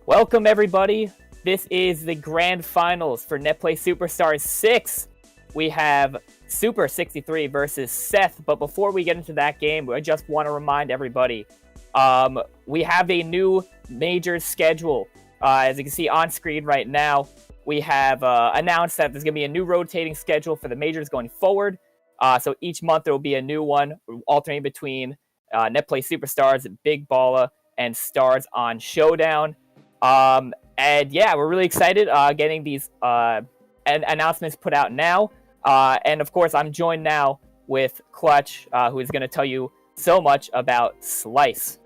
Welcome, everybody. This is the grand finals for Netplay Superstars 6. We have Super63 versus Seth. But before we get into that game, I just want to remind everybody, we have a new majors schedule. As you can see on screen right now, we have announced that there's going to be a new rotating schedule for the majors going forward. So each month there will be a new one, alternating between Netplay Superstars, Big Balla, and Stars on Showdown. And yeah, we're really excited getting these announcements put out now. And of course, I'm joined now with Clutch, who is going to tell you so much about Slice.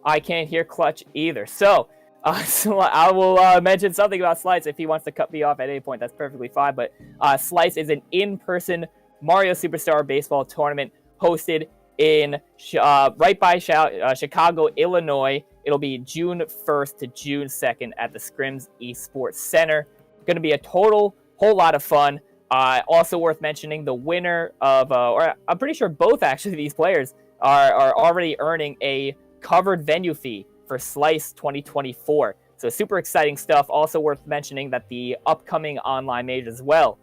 I can't hear Clutch either. So I will mention something about Slice. If he wants to cut me off at any point, that's perfectly fine. But Slice is an in-person Mario Superstar Baseball tournament hosted in right by Chicago, Illinois. It'll be June 1st to June 2nd at the Scrims Esports Center. Going to be a whole lot of fun. Also worth mentioning, the winner of, or I'm pretty sure both actually these players are already earning a covered venue fee for Slice 2024. So super exciting stuff. Also worth mentioning that the upcoming online major as well,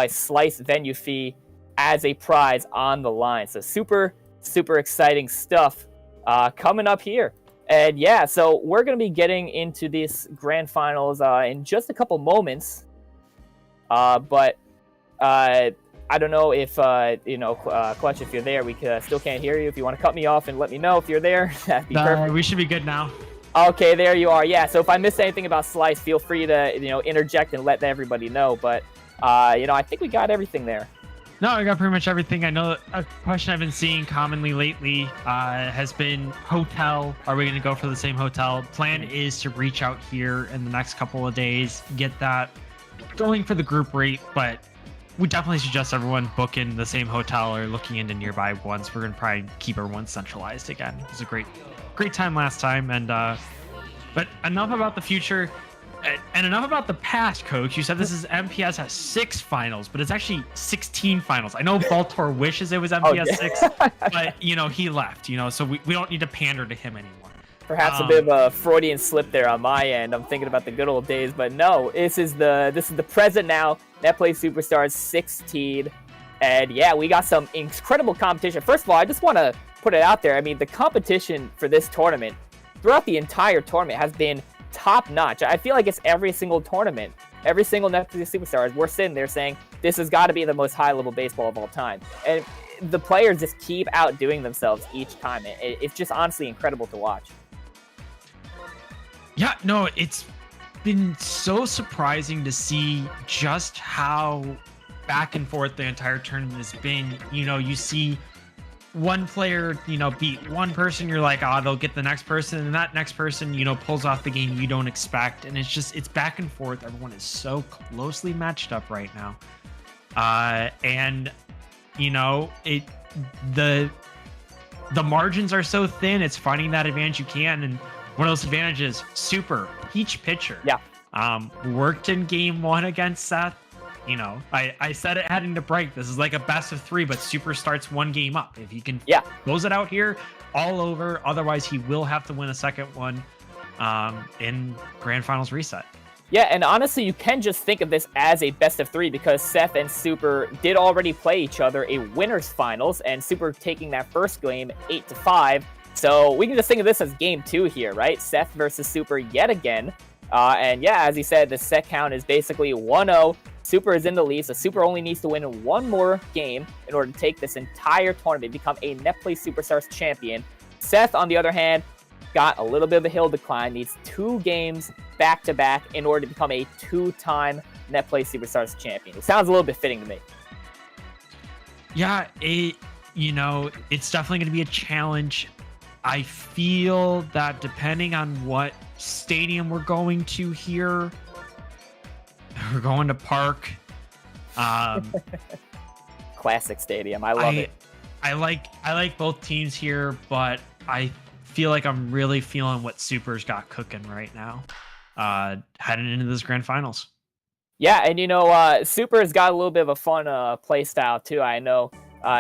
Slice venue fee as a prize on the line. So super exciting stuff coming up here. And yeah, so we're going to be getting into this grand finals in just a couple moments. But I don't know if, Clutch, if you're there, we still can't hear you. If you want to cut me off and let me know if you're there, that'd be perfect. We should be good now. Okay, there you are. Yeah, so if I missed anything about Slice, feel free to, interject and let everybody know. But, I think we got everything there. No, I got pretty much everything. I know a question I've been seeing commonly lately has been hotel. Are we going to go for the same hotel? Plan is to reach out here in the next couple of days, get that going for the group rate, but we definitely suggest everyone book in the same hotel or looking into nearby ones. We're going to probably keep everyone centralized again. It was a great time last time. And but enough about the future and enough about the past, Coach. You said this is MPS has 6 finals, but it's actually 16 finals. I know Baltor wishes it was MPS 6, but he left. So we don't need to pander to him anymore. Perhaps a bit of a Freudian slip there on my end. I'm thinking about the good old days, but no, this is the present now. Netplay Superstars 16, and yeah, we got some incredible competition. First of all, I just want to put it out there. I mean, the competition for this tournament throughout the entire tournament has been top notch. I feel like it's every single tournament, every single Netplay Superstars, we're sitting there saying this has got to be the most high level baseball of all time, and the players just keep outdoing themselves each time. It's just honestly incredible to watch. Yeah, no, it's been so surprising to see just how back and forth the entire tournament has been. You see one player, beat one person, you're like, they'll get the next person, and that next person, pulls off the game you don't expect. And it's back and forth. Everyone is so closely matched up right now. And the margins are so thin, it's finding that advantage you can. And one of those advantages, Super, each pitcher. Yeah. Worked in game 1 against Seth. I said it heading to break. This is like a best of 3, but Super starts 1 game up. If he can close it out here, all over. Otherwise, he will have to win a second one in Grand Finals reset. Yeah, and honestly, you can just think of this as a best of 3 because Seth and Super did already play each other a winners finals, and Super taking that first game 8-5. So we can just think of this as game 2 here, right? Seth versus Super yet again. And yeah, as he said, the set count is basically 1-0. Super is in the lead, so Super only needs to win 1 more game in order to take this entire tournament, become a Netplay Superstars champion. Seth, on the other hand, got a little bit of a hill decline, needs 2 games back-to-back in order to become a 2-time Netplay Superstars champion. It sounds a little bit fitting to me. Yeah, it's definitely going to be a challenge. I feel that depending on what stadium we're going to here, we're going to Park. Classic stadium. I love it. I like both teams here, but I feel like I'm really feeling what Super's got cooking right now, heading into this grand finals. Yeah, and Super's got a little bit of a fun play style too. I know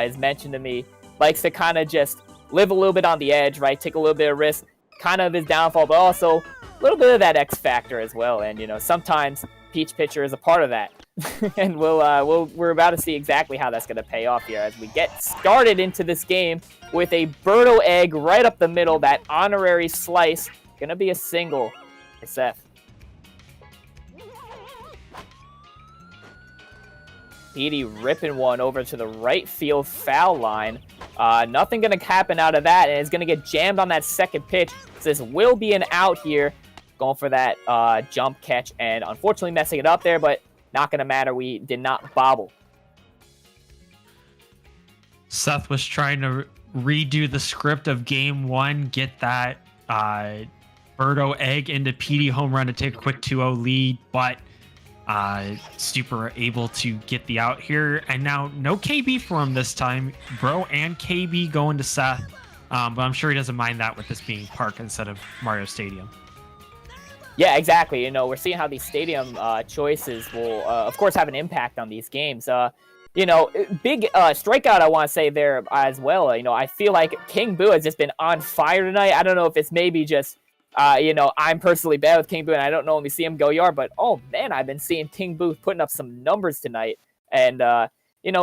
is mentioned to me. Likes to kind of just live a little bit on the edge, right? Take a little bit of risk, kind of his downfall, but also a little bit of that X factor as well. And sometimes Peach Pitcher is a part of that. And we're about to see exactly how that's going to pay off here as we get started into this game with a Birdo egg right up the middle. That honorary slice gonna be a single for Seth. Petey ripping one over to the right field foul line. Nothing going to happen out of that, and it's going to get jammed on that second pitch. So this will be an out here. Going for that jump catch, and unfortunately messing it up there, but not going to matter. We did not bobble. Seth was trying to redo the script of game one, get that Birdo egg into Petey home run to take a quick 2-0 lead, but Super able to get the out here, and now no KB for him this time. Bro and KB going to Seth, but I'm sure he doesn't mind that with this being Park instead of Mario Stadium. Yeah, exactly. We're seeing how these stadium choices will, of course, have an impact on these games. Big strikeout, I want to say there as well. I feel like King Boo has just been on fire tonight. I don't know if it's maybe just I'm personally bad with King Boo, and I don't normally see him go yard, but oh man, I've been seeing King Boo putting up some numbers tonight, and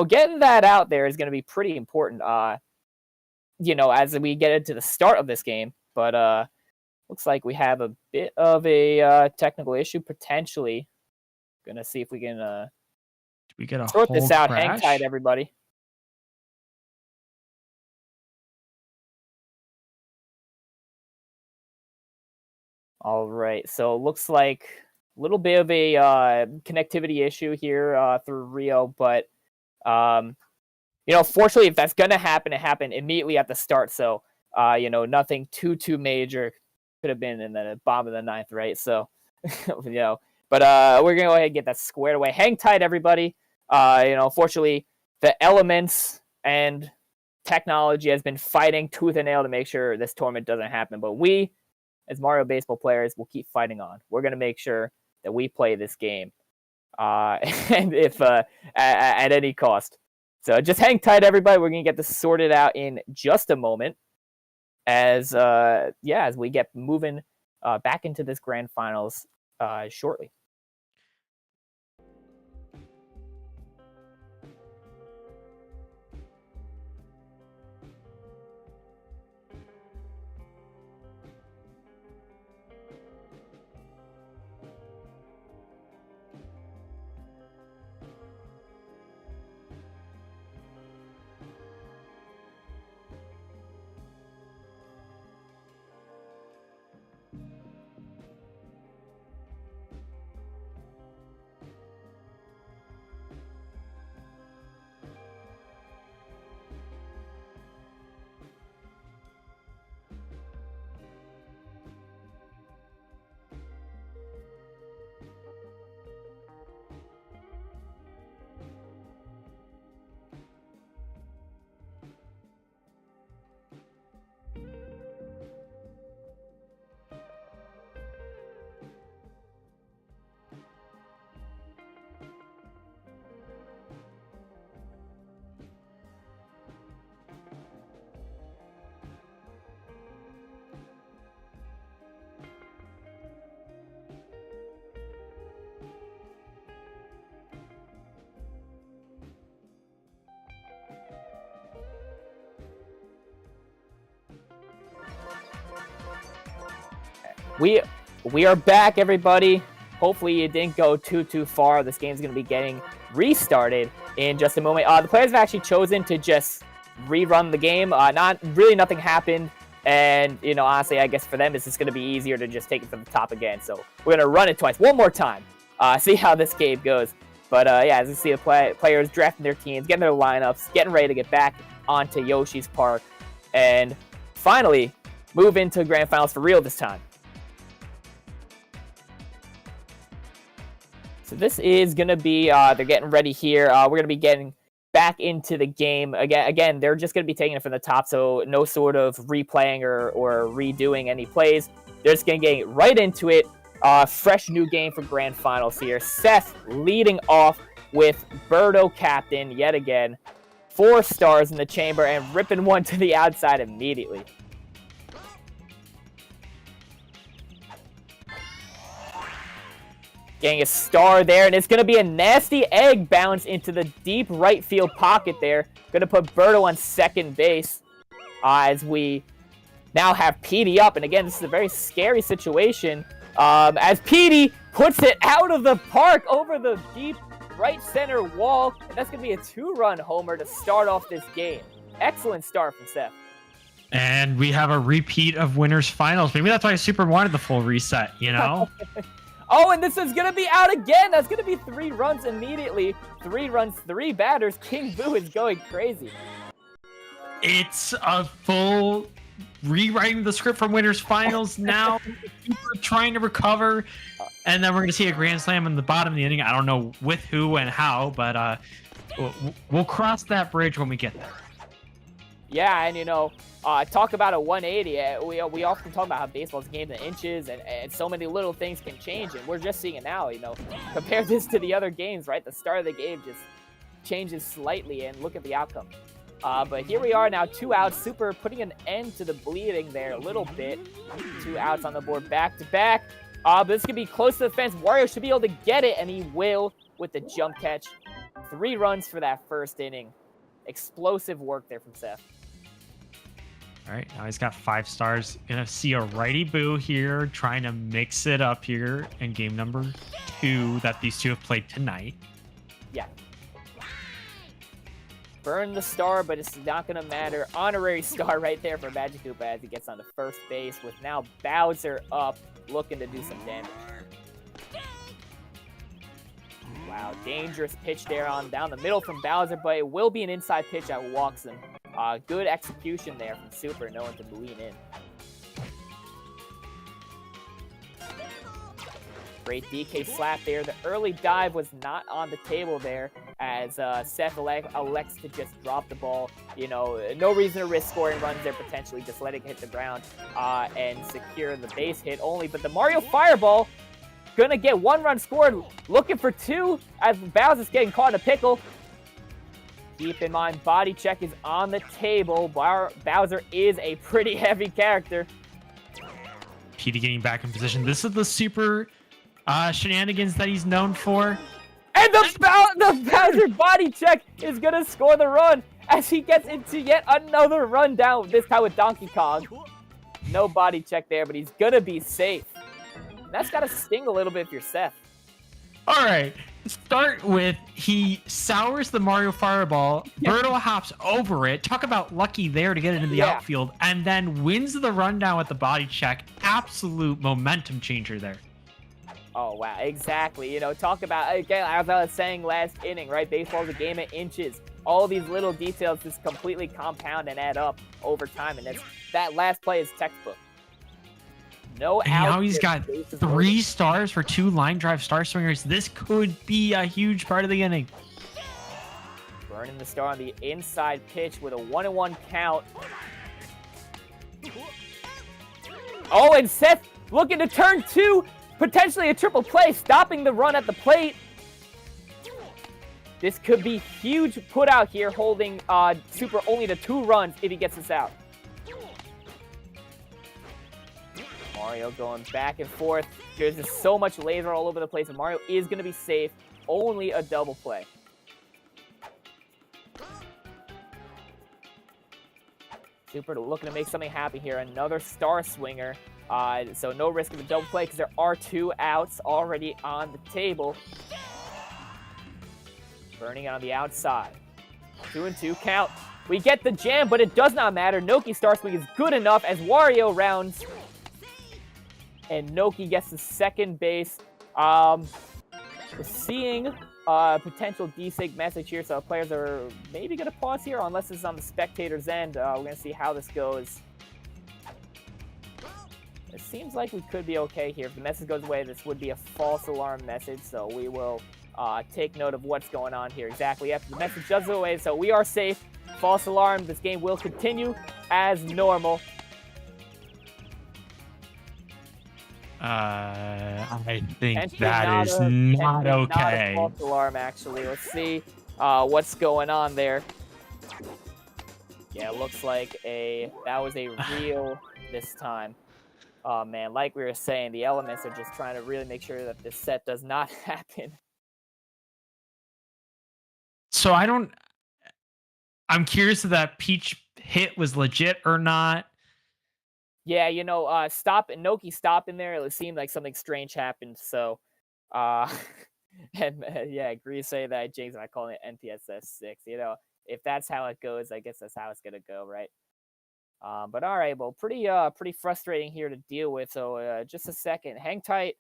getting that out there is going to be pretty important, as we get into the start of this game. But looks like we have a bit of a technical issue potentially. Gonna see if we can we get a sort this out. Crash? Hang tight, everybody. All right, so it looks like a little bit of a connectivity issue here through Rio, but fortunately, if that's gonna happen, it happened immediately at the start. So nothing too major. Could have been in the bottom of the ninth, right? So but we're gonna go ahead and get that squared away. Hang tight, everybody. Fortunately, the elements and technology has been fighting tooth and nail to make sure this tournament doesn't happen, but we, as Mario Baseball players, will keep fighting on. We're going to make sure that we play this game, and if at any cost. So just hang tight, everybody. We're going to get this sorted out in just a moment, as we get moving back into this grand finals shortly. We are back, everybody. Hopefully it didn't go too far. This game's going to be getting restarted in just a moment. The players have actually chosen to just rerun the game. Nothing happened. And, honestly, I guess for them, it's just going to be easier to just take it from the top again. So we're going to run it twice. One more time. See how this game goes. But, as you see, the players drafting their teams, getting their lineups, getting ready to get back onto Yoshi's Park. And finally, move into Grand Finals for real this time. So this is going to be, they're getting ready here. We're going to be getting back into the game. Again, they're just going to be taking it from the top, so no sort of replaying or redoing any plays. They're just going to get right into it. Fresh new game for grand finals here. Seth leading off with Birdo captain yet again. 4 stars in the chamber and ripping one to the outside immediately. Getting a star there, and it's going to be a nasty egg bounce into the deep right field pocket there. Going to put Birdo on second base as we now have Petey up. And again, this is a very scary situation as Petey puts it out of the park over the deep right center wall. And that's going to be a 2-run homer to start off this game. Excellent start from Seth. And we have a repeat of winners finals. Maybe that's why Super wanted the full reset, you know? Oh, and this is going to be out again. That's going to be 3 runs immediately. 3 runs, 3 batters. King Boo is going crazy. It's a full rewriting the script from winners finals now. Super trying to recover. And then we're going to see a grand slam in the bottom of the inning. I don't know with who and how, but we'll cross that bridge when we get there. Yeah, and talk about a 180. We often talk about how baseball's a game in inches, and so many little things can change, and we're just seeing it now. Compare this to the other games, right? The start of the game just changes slightly, and look at the outcome. But here we are now, 2 outs. Super putting an end to the bleeding there a little bit. 2 outs on the board back to back. But this could be close to the fence. Wario should be able to get it, and he will with the jump catch. 3 runs for that first inning. Explosive work there from Seth. All right, now he's got 5 stars. Gonna see a righty Boo here, trying to mix it up here in game number 2 that these two have played tonight. Yeah. Burn the star, but it's not gonna matter. Honorary star right there for Magic Koopa as he gets on the first base with now Bowser up, looking to do some damage. Wow, dangerous pitch there on down the middle from Bowser, but it will be an inside pitch that walks him. Good execution there from Super, knowing to lean in. Great DK slap there. The early dive was not on the table there as Seth elects to just drop the ball. No reason to risk scoring runs there potentially. Just let it hit the ground and secure the base hit only. But the Mario Fireball gonna get 1 run scored, looking for 2 as Bowser's getting caught in a pickle. Keep in mind, body check is on the table. Bowser is a pretty heavy character. Petey getting back in position. This is the Super shenanigans that he's known for. And the Bowser body check is going to score the run as he gets into yet another run down, this time with Donkey Kong. No body check there, but he's going to be safe. And that's got to sting a little bit if you're Seth. All right. Start with he sours the Mario Fireball. Yeah. Birdo hops over it. Talk about lucky there to get it in the outfield, and then wins the rundown with the body check. Absolute momentum changer there. Oh wow, exactly. Talk about again as I was saying last inning, right? Baseball's a game of inches. All these little details just completely compound and add up over time, and that last play is textbook. No and now he's got 3 stars for 2 line drive star swingers. This could be a huge part of the inning. Burning the star on the inside pitch with a 1-1 count. Oh, and Seth looking to turn 2, potentially a triple play, stopping the run at the plate. This could be huge put out here, holding Super only to 2 runs if he gets this out. Mario going back and forth. There's just so much laser all over the place, and Mario is going to be safe. Only a double play. Super looking to make something happen here. Another star swinger. So no risk of a double play because there are 2 outs already on the table. Burning on the outside. 2-2 count. We get the jam, but it does not matter. Noki star swing is good enough as Wario rounds. And Noki gets the second base. We're seeing a potential desync message here, so players are maybe going to pause here unless it's on the spectator's end. We're going to see how this goes. It seems like we could be okay here. If the message goes away, this would be a false alarm message, so we will take note of what's going on here exactly after the message does go away. So we are safe. False alarm. This game will continue as normal. I think Potentially that is not potentially not a okay. false alarm, actually. Let's see what's going on there. Yeah, it looks like that was a real this time. Oh man, like we were saying, the elements are just trying to really make sure that this set does not happen. So I'm curious if that Peach hit was legit or not. Yeah, Noki stop in there. It seemed like something strange happened. So, uh, and yeah, agree say that James and I calling it NPSS 6. If that's how it goes, I guess that's how it's gonna go, right? But all right, well, pretty frustrating here to deal with. So, just a second, hang tight.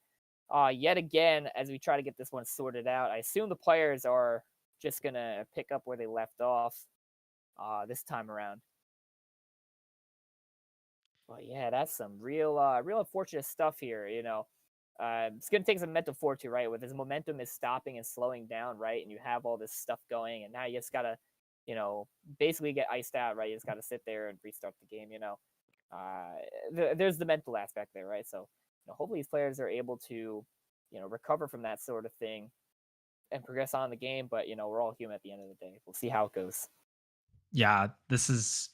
Yet again, as we try to get this one sorted out, I assume the players are just gonna pick up where they left off, this time around. Well, yeah, that's some real unfortunate stuff here. It's gonna take some mental fortitude, right? With his momentum is stopping and slowing down, right? And you have all this stuff going, and now you just gotta, you know, basically get iced out, right? You just gotta sit there and restart the game. There's the mental aspect there, right? So, hopefully these players are able to, recover from that sort of thing and progress on in the game. But we're all human at the end of the day. We'll see how it goes. Yeah, this is,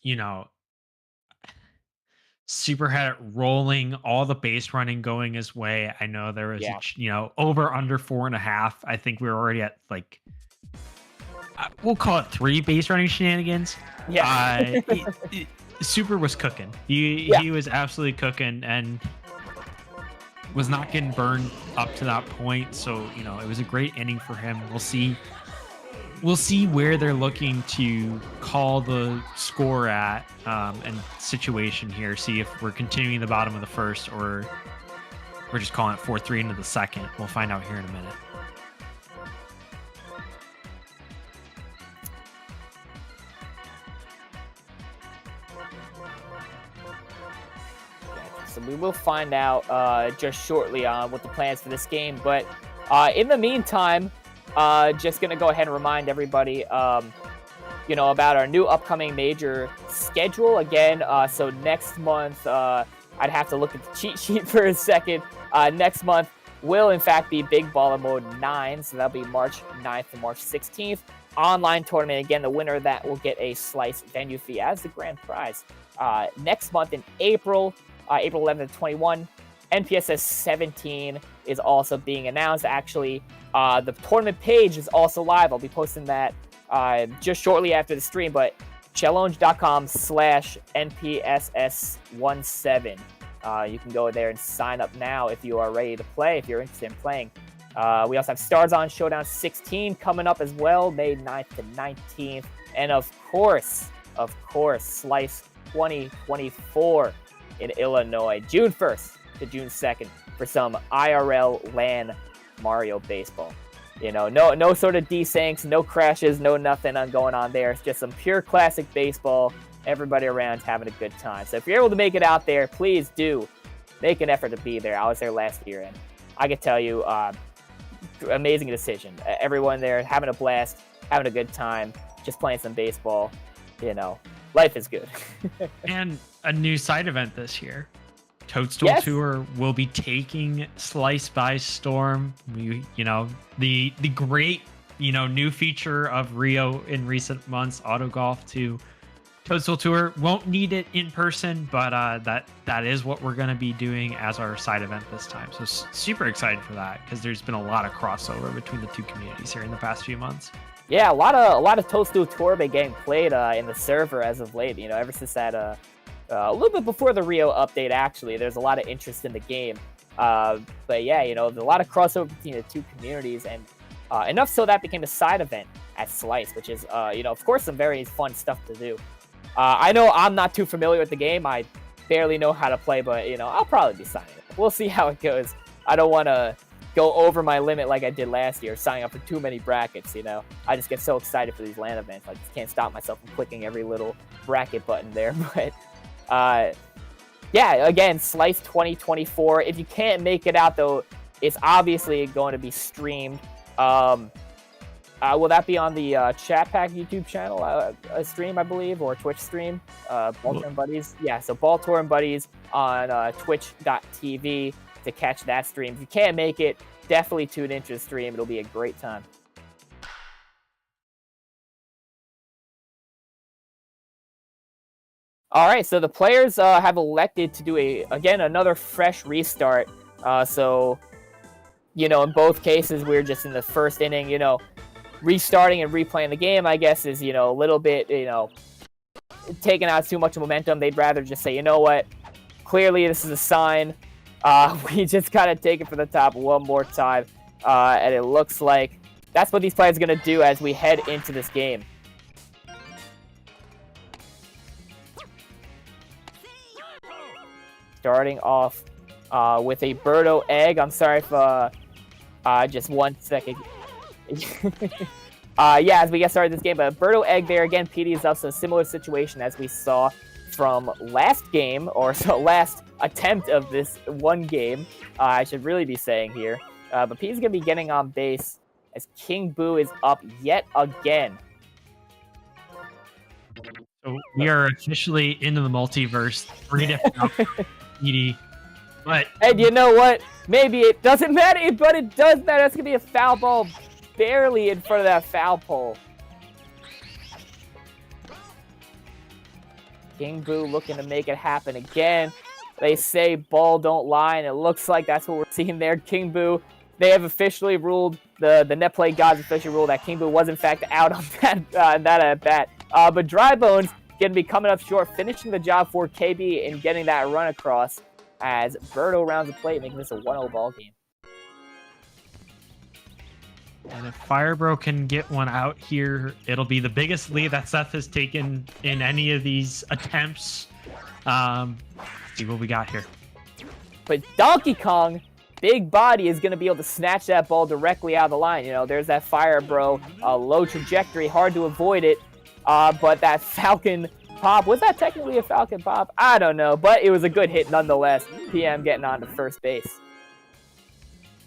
Super had it rolling, all the base running going his way. I know there was, Yeah, over under 4.5. I think we were already at like, we'll call it 3 base running shenanigans. yeah, Super was cooking. He yeah. he was absolutely cooking and was not getting burned up to that point. So it was a great inning for him. We'll see where they're looking to call the score at and situation here. See if we're continuing the bottom of the first or we're just calling it 4-3 into the second. We'll find out here in a minute. So we will find out just shortly on what the plans for this game. But in the meantime, just gonna go ahead and remind everybody, about our new upcoming major schedule again. So next month, I'd have to look at the cheat sheet for a second. Next month will in fact be Big Baller Mode 9, so that'll be March 9th to March 16th. Online tournament again. The winner of that will get a Slice venue fee as the grand prize. Next month in April. April 11th to 21, NPSS 17 is also being announced. Actually, the tournament page is also live. I'll be posting that just shortly after the stream, but challenge.com/NPSS17. You can go there and sign up now if you are ready to play, if you're interested in playing. We also have Stars On Showdown 16 coming up as well, May 9th to 19th. And of course, Slice 2024 in Illinois, June 1st to June 2nd for some IRL LAN Mario baseball. No sort of desyncs, no crashes, no nothing going on there. It's just some pure classic baseball. Everybody around having a good time. So if you're able to make it out there, please do make an effort to be there. I was there last year, and I can tell you, amazing decision. Everyone there having a blast, having a good time, just playing some baseball. Life is good. And a new side event this year. Toadstool Tour will be taking Slice by storm. The great, new feature of Rio in recent months, Auto Golf to Toadstool Tour. Won't need it in person, but that is what we're going to be doing as our side event this time. So super excited for that because there's been a lot of crossover between the two communities here in the past few months. Yeah, a lot of Toadstool Tour been getting played in the server as of late. Ever since that a little bit before the Rio update, actually, there's a lot of interest in the game. But yeah, there's a lot of crossover between the two communities, and enough so that became a side event at Slice, which is of course some very fun stuff to do. I know I'm not too familiar with the game. I barely know how to play, but I'll probably be signing up. We'll see how it goes. I don't want to go over my limit like I did last year, signing up for too many brackets. I just get so excited for these LAN events. I just can't stop myself from clicking every little bracket button there. But yeah, again, Slice 2024. If you can't make it out, though, it's obviously going to be streamed. Will that be on the Chat Pack YouTube channel a stream, I believe, or Twitch stream? Ball Touring Buddies. Yeah, so Ball Touring Buddies on twitch.tv to catch that stream. If you can't make it, definitely tune into the stream. It'll be a great time. All right, so the players have elected to do another fresh restart. So, in both cases, we're just in the first inning. Restarting and replaying the game, I guess, is a little bit taking out too much momentum. They'd rather just say, you know what? Clearly, this is a sign. We just gotta take it for the top one more time, and it looks like that's what these players are gonna do as we head into this game. Starting off with a Birdo egg. I'm sorry for just 1 second. As we get started this game, but Birdo egg there again. PD is up, so a similar situation as we saw from last game, or so last attempt of this one game. I should really be saying here. But P's gonna be getting on base as King Boo is up yet again. So we are officially into the multiverse. 3 different PD. But and you know what? Maybe it doesn't matter, but it does matter. That's gonna be a foul ball barely in front of that foul pole. King Boo looking to make it happen again. They say ball don't lie, and it looks like that's what we're seeing there. King Boo, they have officially ruled, the Netplay gods officially ruled that King Boo was in fact out on that at bat. But Dry Bones going to be coming up short, finishing the job for KB and getting that run across as Birdo rounds the plate, making this a 1-0 ball game. And if Firebro can get one out here, it'll be the biggest lead that Seth has taken in any of these attempts. See what we got here. But Donkey Kong, big body, is going to be able to snatch that ball directly out of the line. There's that Firebro, low trajectory, hard to avoid it. But that Falcon Pop, was that technically a Falcon Pop? I don't know, but it was a good hit nonetheless. PM getting on to first base.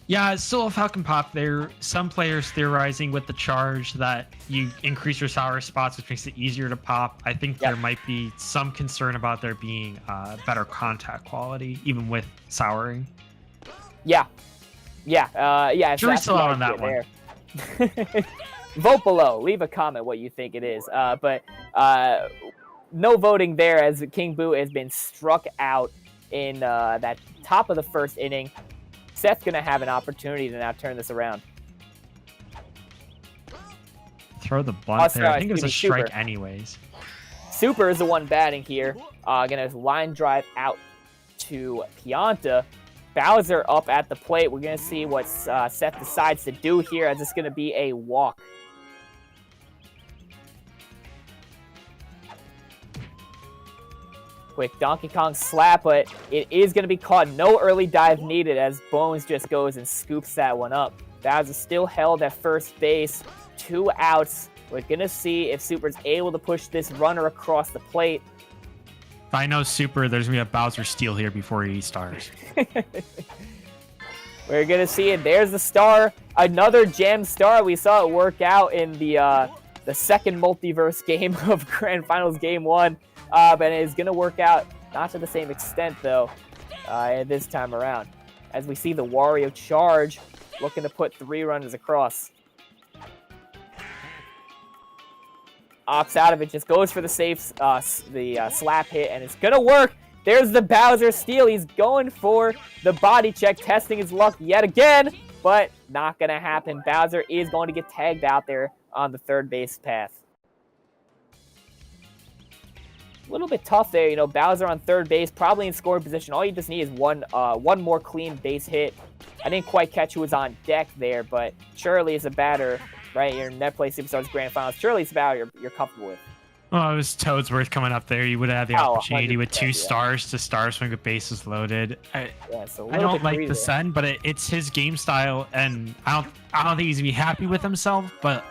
Yeah, it's still a Falcon Pop. There some players theorizing with the charge that you increase your sour spots, which makes it easier to pop. I think there might be some concern about there being better contact quality, even with souring. Yeah. Jury's still out on that one. Vote below. Leave a comment what you think it is. But no voting there, as King Boo has been struck out in that top of the first inning. Seth's going to have an opportunity to now turn this around. Throw the bunt there. I think it was a strike anyways. Super is the one batting here. Going to line drive out to Pianta. Bowser up at the plate. We're going to see what Seth decides to do here, as it's going to be a walk. Quick Donkey Kong slap, but it is going to be caught. No early dive needed, as Bones just goes and scoops that one up. Bowser still held at first base. 2 outs. We're going to see if Super's able to push this runner across the plate. If I know Super, there's going to be a Bowser steal here before he stars. We're going to see it. There's the star. Another Jam star. We saw it work out in the second multiverse game of Grand Finals Game 1. But it's going to work out, not to the same extent, though, this time around. As we see the Wario charge, looking to put 3 runners across. Opts out of it, just goes for the safe, slap hit, and it's going to work. There's the Bowser steal. He's going for the body check, testing his luck yet again, but not going to happen. Bowser is going to get tagged out there on the third base path. A little bit tough there, Bowser on third base, probably in scoring position. All you just need is one more clean base hit. I didn't quite catch who was on deck there, but surely as a batter, right, your Netplay Superstars Grand Finals, surely it's a batter you're comfortable with. Well, it was Toadsworth coming up there. You would have had the opportunity with 2 yeah. stars to star swing with bases loaded. I don't like the there. send, but it's his game style, and I don't think he's gonna be happy with himself, but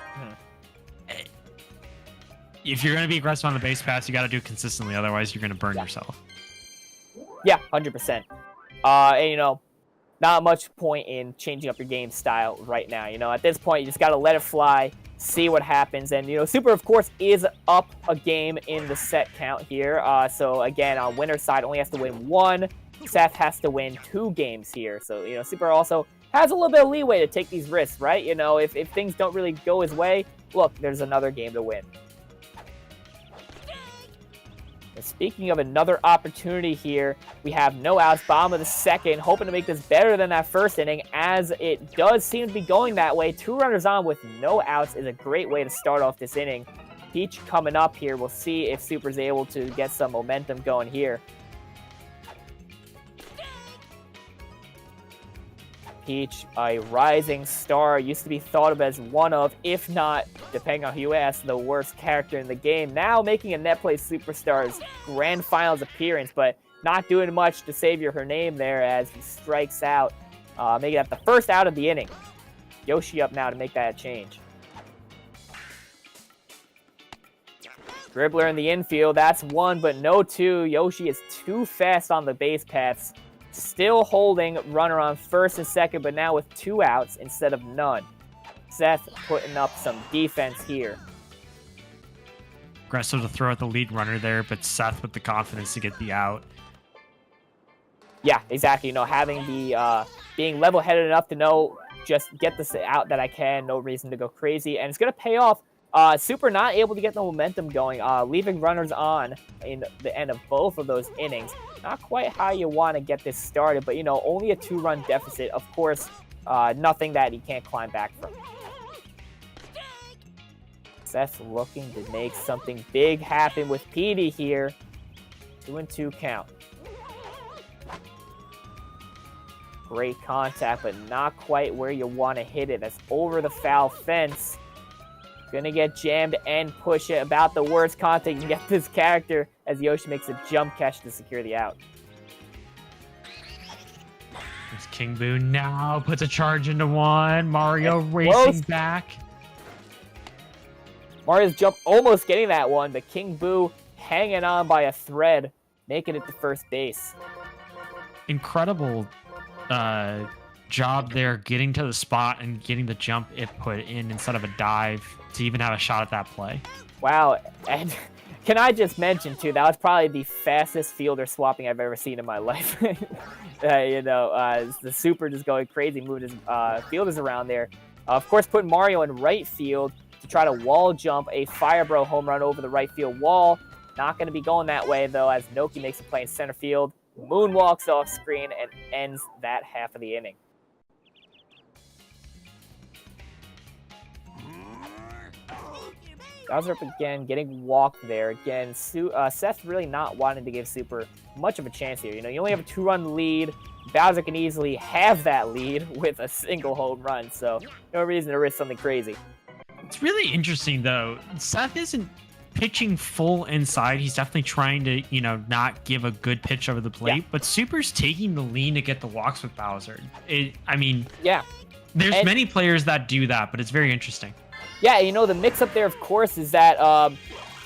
if you're going to be aggressive on the base pass, you got to do it consistently. Otherwise, you're going to burn yourself. Yeah, 100%. And, not much point in changing up your game style right now. At this point, you just got to let it fly, see what happens. And, Super, of course, is up a game in the set count here. So, again, on winner's side, only has to win 1 Seth has to win 2 games here. So, you know, Super also has a little bit of leeway to take these risks, right? You know, if things don't really go his way, look, there's another game to win. And speaking of another opportunity here, we have no outs, bottom of the second, hoping to make this better than that first inning, as it does seem to be going that way. 2 runners on with no outs is a great way to start off this inning. Peach coming up here. We'll see if Super's able to get some momentum going here. Peach, a rising star, used to be thought of as one of, if not, depending on who you ask, the worst character in the game. Now making a Netplay Superstars Grand Finals appearance, but not doing much to save her name there as he strikes out, making that the first out of the inning. Yoshi up now to make that a change. Dribbler in the infield, that's 1, but no 2. Yoshi is too fast on the base paths. Still holding runner on first and second, but now with 2 outs instead of none. Seth putting up some defense here. Aggressive to throw at the lead runner there, but Seth with the confidence to get the out. Yeah, exactly. You know, having the being level-headed enough to know just get this out that I can, no reason to go crazy, and it's gonna pay off. Super not able to get the momentum going, leaving runners on in the end of both of those innings. Not quite how you want to get this started, but, you know, only a 2-run deficit. Of course, nothing that he can't climb back from. Seth looking to make something big happen with Petey here. 2-2 count. Great contact, but not quite where you want to hit it. That's over the foul fence. Gonna get jammed and push it. About the worst contact you can get this character as Yoshi makes a jump catch to secure the out. It's King Boo now puts a charge into 1. Mario It's racing close. back. Mario's jump almost getting that one, but King Boo hanging on by a thread, making it to first base. Incredible job there, getting to the spot and getting the jump it put in instead of a dive to even have a shot at that play. Wow, and can I just mention too, that was probably the fastest fielder swapping I've ever seen in my life. You know, the Super just going crazy, moving his fielders around there. Of course, putting Mario in right field to try to wall jump a Firebro home run over the right field wall. Not going to be going that way though, as Noki makes a play in center field, moonwalks off screen, and ends that half of the inning. Bowser up again, getting walked there. Again, Seth really not wanting to give Super much of a chance here. You know, you only have a 2-run lead. Bowser can easily have that lead with a single home run, so no reason to risk something crazy. It's really interesting, though. Seth isn't pitching full inside. He's definitely trying to, you know, not give a good pitch over the plate, but Super's taking the lean to get the walks with Bowser. I mean, yeah, there's many players that do that, but it's very interesting. Yeah, you know, the mix-up there, of course, is that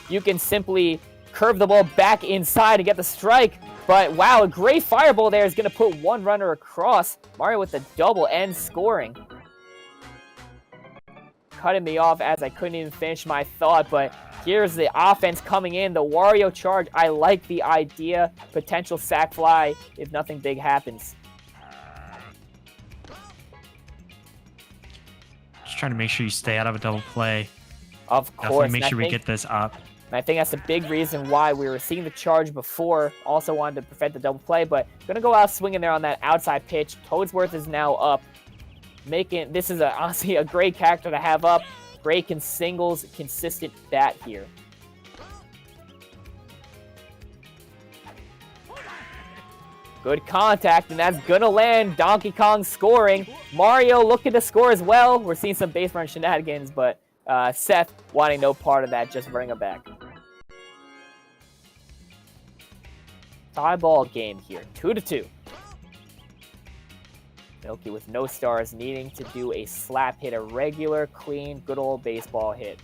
you can simply curve the ball back inside and get the strike. But, wow, a great fireball there is going to put 1 runner across. Mario with the double and scoring. Cutting me off as I couldn't even finish my thought, but here's the offense coming in. The Wario charge, I like the idea. Potential sac fly if nothing big happens. Just trying to make sure you stay out of a double play. Of course. Definitely make sure we get this up. And I think that's a big reason why we were seeing the charge before. Also wanted to prevent the double play, but going to go out swinging there on that outside pitch. Toadsworth is now up. This is honestly a great character to have up. Great singles, consistent bat here. Good contact, and that's gonna land. Donkey Kong scoring. Mario looking to score as well. We're seeing some base run shenanigans, but Seth wanting no part of that, just running it back. Tie ball game here, 2-2. Milky with no stars, needing to do a slap hit, a regular, clean, good old baseball hit.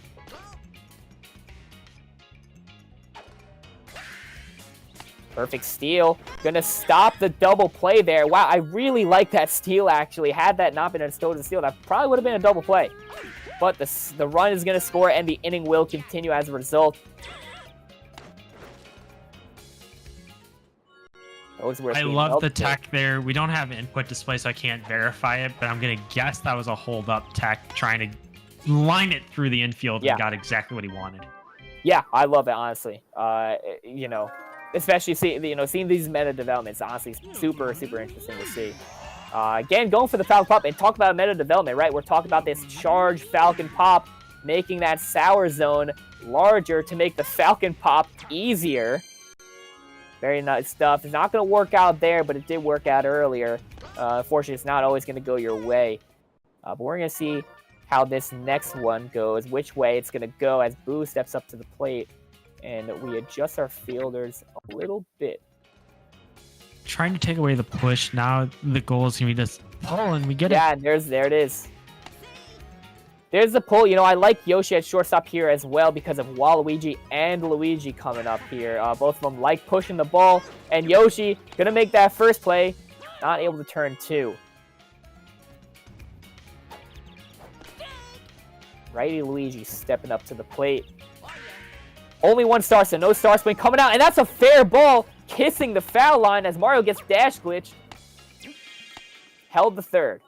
Perfect steal. Gonna stop the double play there. Wow, I really like that steal, actually. Had that not been a stolen steal, that probably would have been a double play. But the run is gonna score, and the inning will continue as a result. Those were I love the tech there. We don't have input display, so I can't verify it, but I'm going to guess that was a hold-up tech trying to line it through the infield and got exactly what he wanted. Yeah, I love it, honestly. You know, especially seeing these meta developments, honestly, super interesting to see. Again, going for the Falcon Pop, and talk about meta development, right? We're talking about this charged Falcon Pop, making that Sour Zone larger to make the Falcon Pop easier. Very nice stuff. It's not going to work out there, but it did work out earlier. Unfortunately, it's not always going to go your way. But we're going to see how this next one goes, which way it's going to go as Boo steps up to the plate. And we adjust our fielders a little bit. Trying to take away the push. Now the goal is going to be just pull, and we get it. Yeah, and there it is. There's the pull. You know, I like Yoshi at shortstop here as well because of Waluigi and Luigi coming up here. Both of them like pushing the ball. And Yoshi going to make that first play. Not able to turn two. Righty Luigi stepping up to the plate. Only one star, so no star swing coming out. And that's a fair ball. Kissing the foul line as Mario gets dash glitched. Held the third.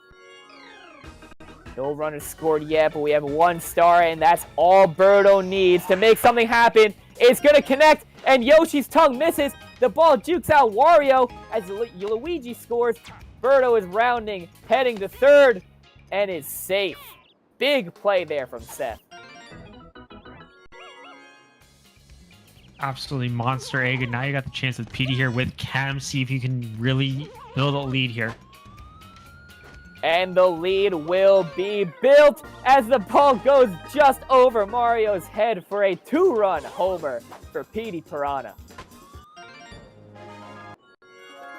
No runners scored yet, but we have one star, and that's all Birdo needs to make something happen. It's going to connect, and Yoshi's tongue misses. The ball jukes out Wario as Luigi scores. Birdo is rounding, heading to third, and is safe. Big play there from Seth. Absolutely monster egg, and now you got the chance with PD here with Cam. See if you can really build a lead here. And the lead will be built as the ball goes just over Mario's head for a 2-run homer for Petey Piranha.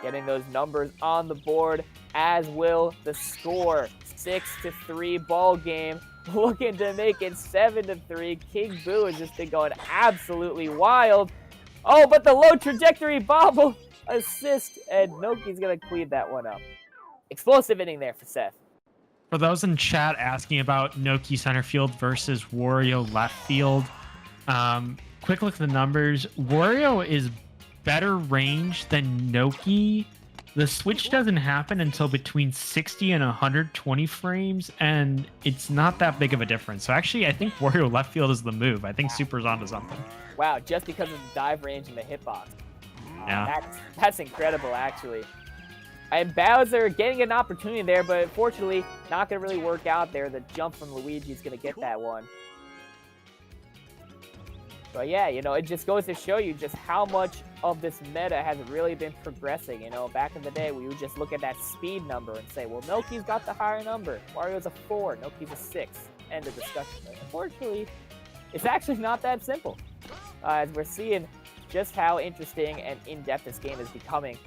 Getting those numbers on the board, as will the score. 6-3 ball game. Looking to make it 7-3. King Boo has just been going absolutely wild. Oh, but the low trajectory bobble assist, and Noki's going to clean that one up. Explosive inning there for Seth. For those in chat asking about Noki center field versus Wario left field, quick look at the numbers. Wario is better range than Noki. The switch doesn't happen until between 60 and 120 frames, and it's not that big of a difference. So actually, I think Wario left field is the move. I think Super's onto something. Wow, just because of the dive range and the hitbox. Yeah. That's incredible, actually. And Bowser getting an opportunity there, but unfortunately, not going to really work out there. The jump from Luigi is going to get that one. But yeah, you know, it just goes to show you just how much of this meta has really been progressing. You know, back in the day, we would just look at that speed number and say, well, Noki's got the higher number. Mario's a 4, Noki's a 6. End of discussion. But unfortunately, it's actually not that simple. As we're seeing just how interesting and in-depth this game is becoming.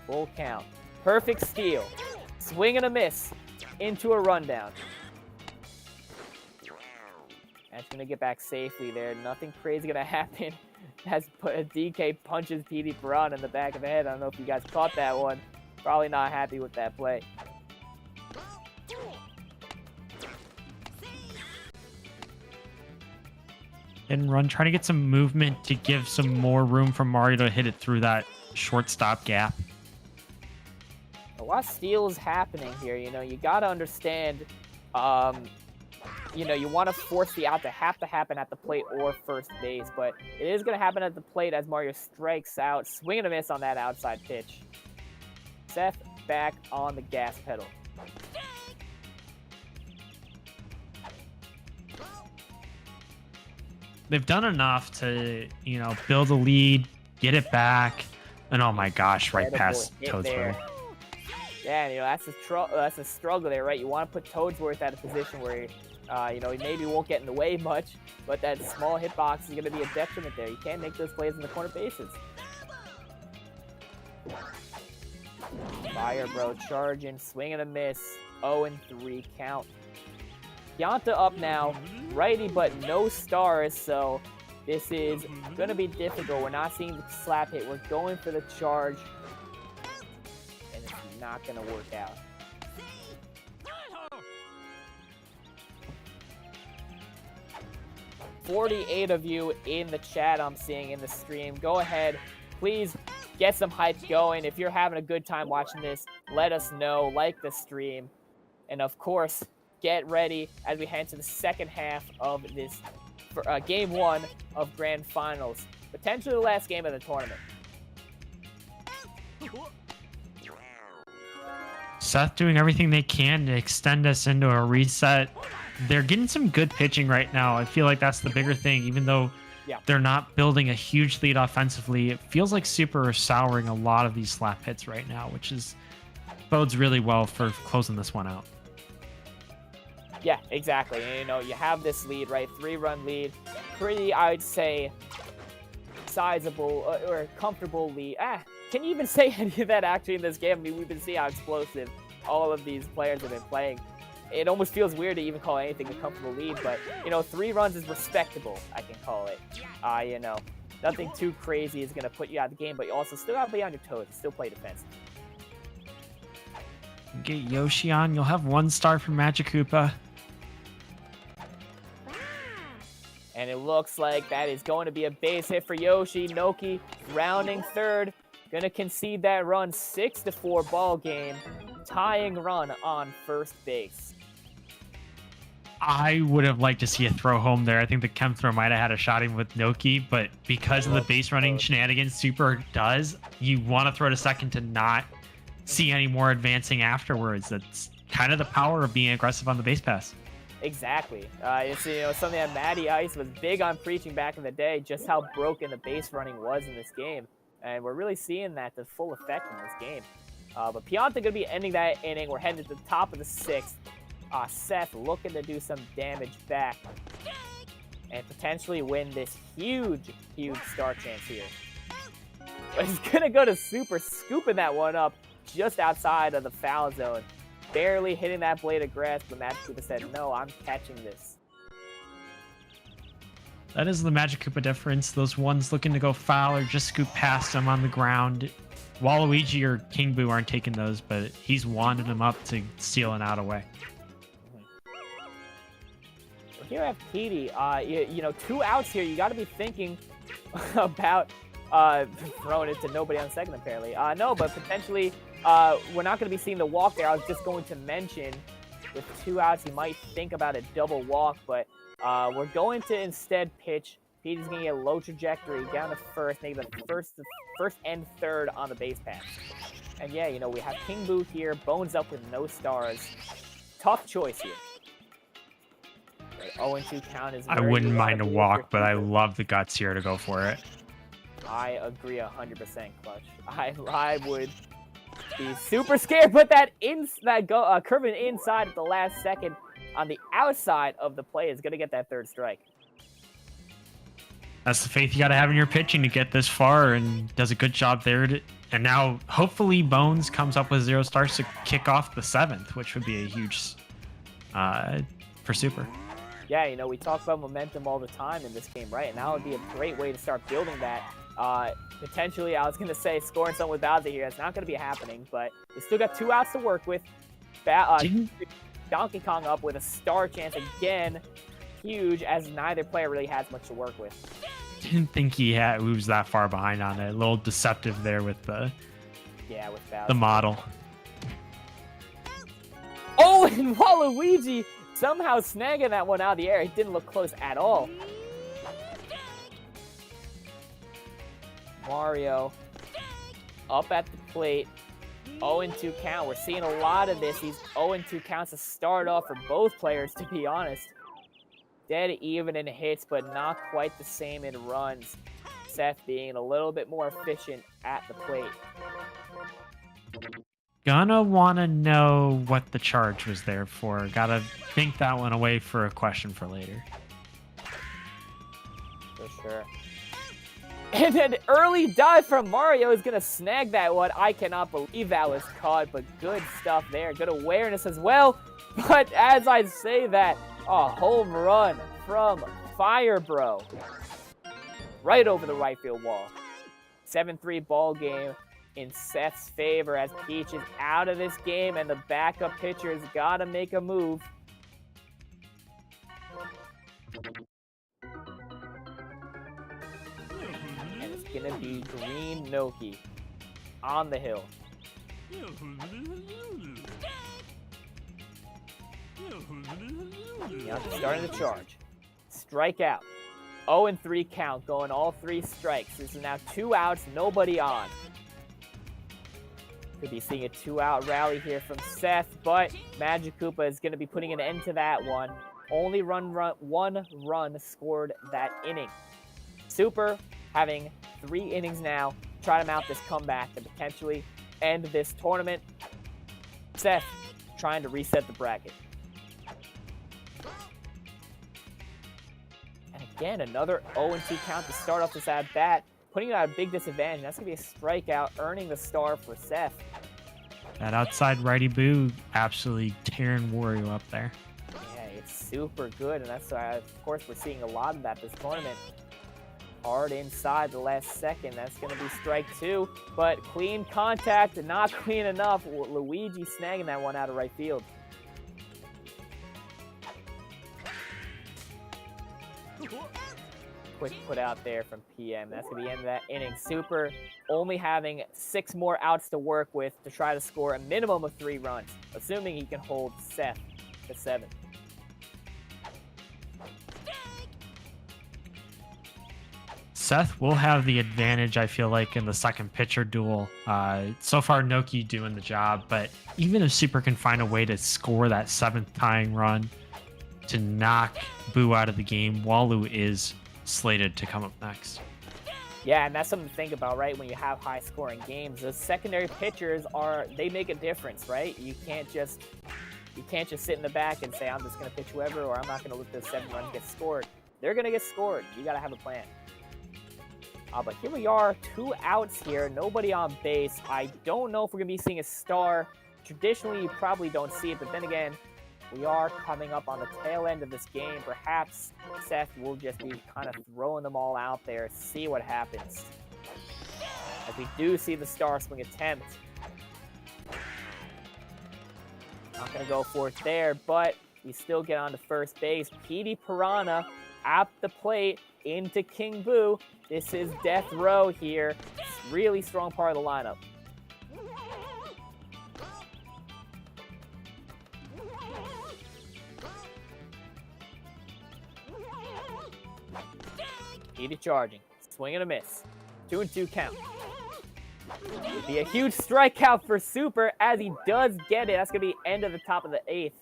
Full count. Perfect steal. Swing and a miss into a rundown. That's going to get back safely there. Nothing crazy going to happen as DK punches PD Piranha in the back of the head. I don't know if you guys caught that one. Probably not happy with that play. And run, trying to get some movement to give some more room for Mario to hit it through that shortstop gap. A lot of steals happening here. You know, you got to understand, you know, you want to force the out to have to happen at the plate or first base, but it is going to happen at the plate as Mario strikes out. Swing and a miss on that outside pitch. Seth back on the gas pedal. They've done enough to, you know, build a lead, get it back, and oh my gosh, right past Toadsworth. Yeah, you know, that's a struggle there, right? You want to put Toadsworth at a position where, you know, he maybe won't get in the way much, but that small hitbox is going to be a detriment there. You can't make those plays in the corner bases. Fire, bro, charging, swing and a miss, 0-3 count. Yanta up now, righty, but no stars, so this is going to be difficult. We're not seeing the slap hit. We're going for the charge, and it's not going to work out. "48 of you in the chat I'm seeing in the stream. Go ahead, please get some hype going. If you're having a good time watching this, let us know. Like the stream. And of course, get ready as we head to the second half of this game 1 of Grand Finals. Potentially the last game of the tournament. Seth doing everything they can to extend us into a reset. They're getting some good pitching right now. I feel like that's the bigger thing. Even though they're not building a huge lead offensively, it feels like Super are souring a lot of these slap hits right now, which bodes really well for closing this one out. Yeah, exactly. And, you know, you have this lead, right? 3-run lead. Pretty, I'd say, sizable or comfortable lead. Can you even say any of that actually in this game? I mean, we've been seeing how explosive all of these players have been playing. It almost feels weird to even call anything a comfortable lead, but, you know, 3 runs is respectable, I can call it. You know, nothing too crazy is going to put you out of the game, but you also still got to be on your toes, still play defense. Get Yoshi on. You'll have 1 star from Magic Koopa. And it looks like that is going to be a base hit for Yoshi. Noki rounding third. Going to concede that run. 6-4 ball game. Tying run on first base. I would have liked to see a throw home there. I think the chem throw might have had a shot in with Noki, but because of the base running shenanigans Super does, you want to throw to second to not see any more advancing afterwards. That's kind of the power of being aggressive on the base pass. Exactly. It's, you know, something that Matty Ice was big on preaching back in the day, just how broken the base running was in this game. And we're really seeing that to full effect in this game. But Pianta going to be ending that inning. We're heading to the top of the 6th. Seth looking to do some damage back and potentially win this huge star chance here. But he's going to go to Super, scooping that one up just outside of the foul zone. Barely hitting that blade of grass, but Magic Koopa said, no, I'm catching this. That is the Magic Koopa difference. Those ones looking to go foul or just scoop past them on the ground. Waluigi or King Boo aren't taking those, but he's wanding them up to steal an out away. Here I have Petey. You know, 2 outs here. You got to be thinking about throwing it to nobody on second, apparently. No, but potentially we're not going to be seeing the walk there. I was just going to mention with 2 outs, you might think about a double walk, but we're going to instead pitch. Petey's going to get a low trajectory down to first, maybe the first and third on the base pass. And yeah, you know, we have King Boo here, bones up with no stars. Tough choice here. 0-2 count is I wouldn't mind a walk, but I love the guts here to go for it. I agree 100%, Clutch. I would be super scared. Put that curving inside at the last second on the outside of the play is going to get that 3rd strike. That's the faith you got to have in your pitching to get this far, and does a good job there. And now, hopefully, Bones comes up with 0 stars to kick off the 7th, which would be a huge for Super. Yeah, you know, we talk about momentum all the time in this game, right? And that would be a great way to start building that. Potentially, I was going to say scoring someone with Bowser here. It's not going to be happening, but we still got 2 outs to work with. Donkey Kong up with a star chance again. Huge, as neither player really has much to work with. Didn't think he was that far behind on it. A little deceptive there with the model. Oh, and Waluigi somehow snagging that one out of the air. He didn't look close at all. Mario up at the plate. 0-2 count. We're seeing a lot of this. These 0-2 counts to start off for both players, to be honest. Dead even in hits, but not quite the same in runs. Seth being a little bit more efficient at the plate. Gonna want to know what the charge was there for. Gotta think that one away for a question for later. For sure. And an early dive from Mario is going to snag that one. I cannot believe that was caught, but good stuff there. Good awareness as well. But as I say that, a home run from Fire Bro. Right over the right field wall. 7-3 ball game in Seth's favor as Peach is out of this game and the backup pitcher's got to make a move. And it's going to be Green Noki. on the hill. Now starting to charge. Strike out. 0-3 count, going all 3 strikes. This is now 2 outs, nobody on. Could be seeing a 2-out rally here from Seth, but Magic Koopa is going to be putting an end to that one. Only one run scored that inning. Super having 3 innings now, try to mount this comeback and potentially end this tournament. Seth trying to reset the bracket. And again, another 0-2 count to start off this at-bat, putting it at a big disadvantage. That's going to be a strikeout, earning the star for Seth. That outside righty boo absolutely tearing Wario up there. Yeah, it's super good, and that's why, of course, we're seeing a lot of that this tournament. Hard inside the last second. That's going to be strike 2, but clean contact, not clean enough. Luigi snagging that one out of right field. Quick put out there from PM. That's going to be the end of that inning. Super only having 6 more outs to work with to try to score a minimum of 3 runs, assuming he can hold Seth to 7. Seth will have the advantage, I feel like, in the second pitcher duel. So far, Noki doing the job, but even if Super can find a way to score that 7th tying run to knock Boo out of the game, Walu is slated to come up next. Yeah, and that's something to think about, right? When you have high-scoring games, those secondary pitchers they make a difference, right? You can't just sit in the back and say, I'm just going to pitch whoever, or I'm not going to let those 7 runs get scored. They're going to get scored. You got to have a plan. But here we are, 2 outs here, nobody on base. I don't know if we're going to be seeing a star. Traditionally, you probably don't see it, but then again, we are coming up on the tail end of this game. Perhaps Seth will just be kind of throwing them all out there, see what happens. As we do see the star swing attempt. Not going to go for it there, but we still get on to first base. Petey Piranha at the plate into King Boo. This is death row here. Really strong part of the lineup. Petey charging. Swing and a miss. 2-2 count. Would be a huge strikeout for Super as he does get it. That's going to be end of the top of the 8th.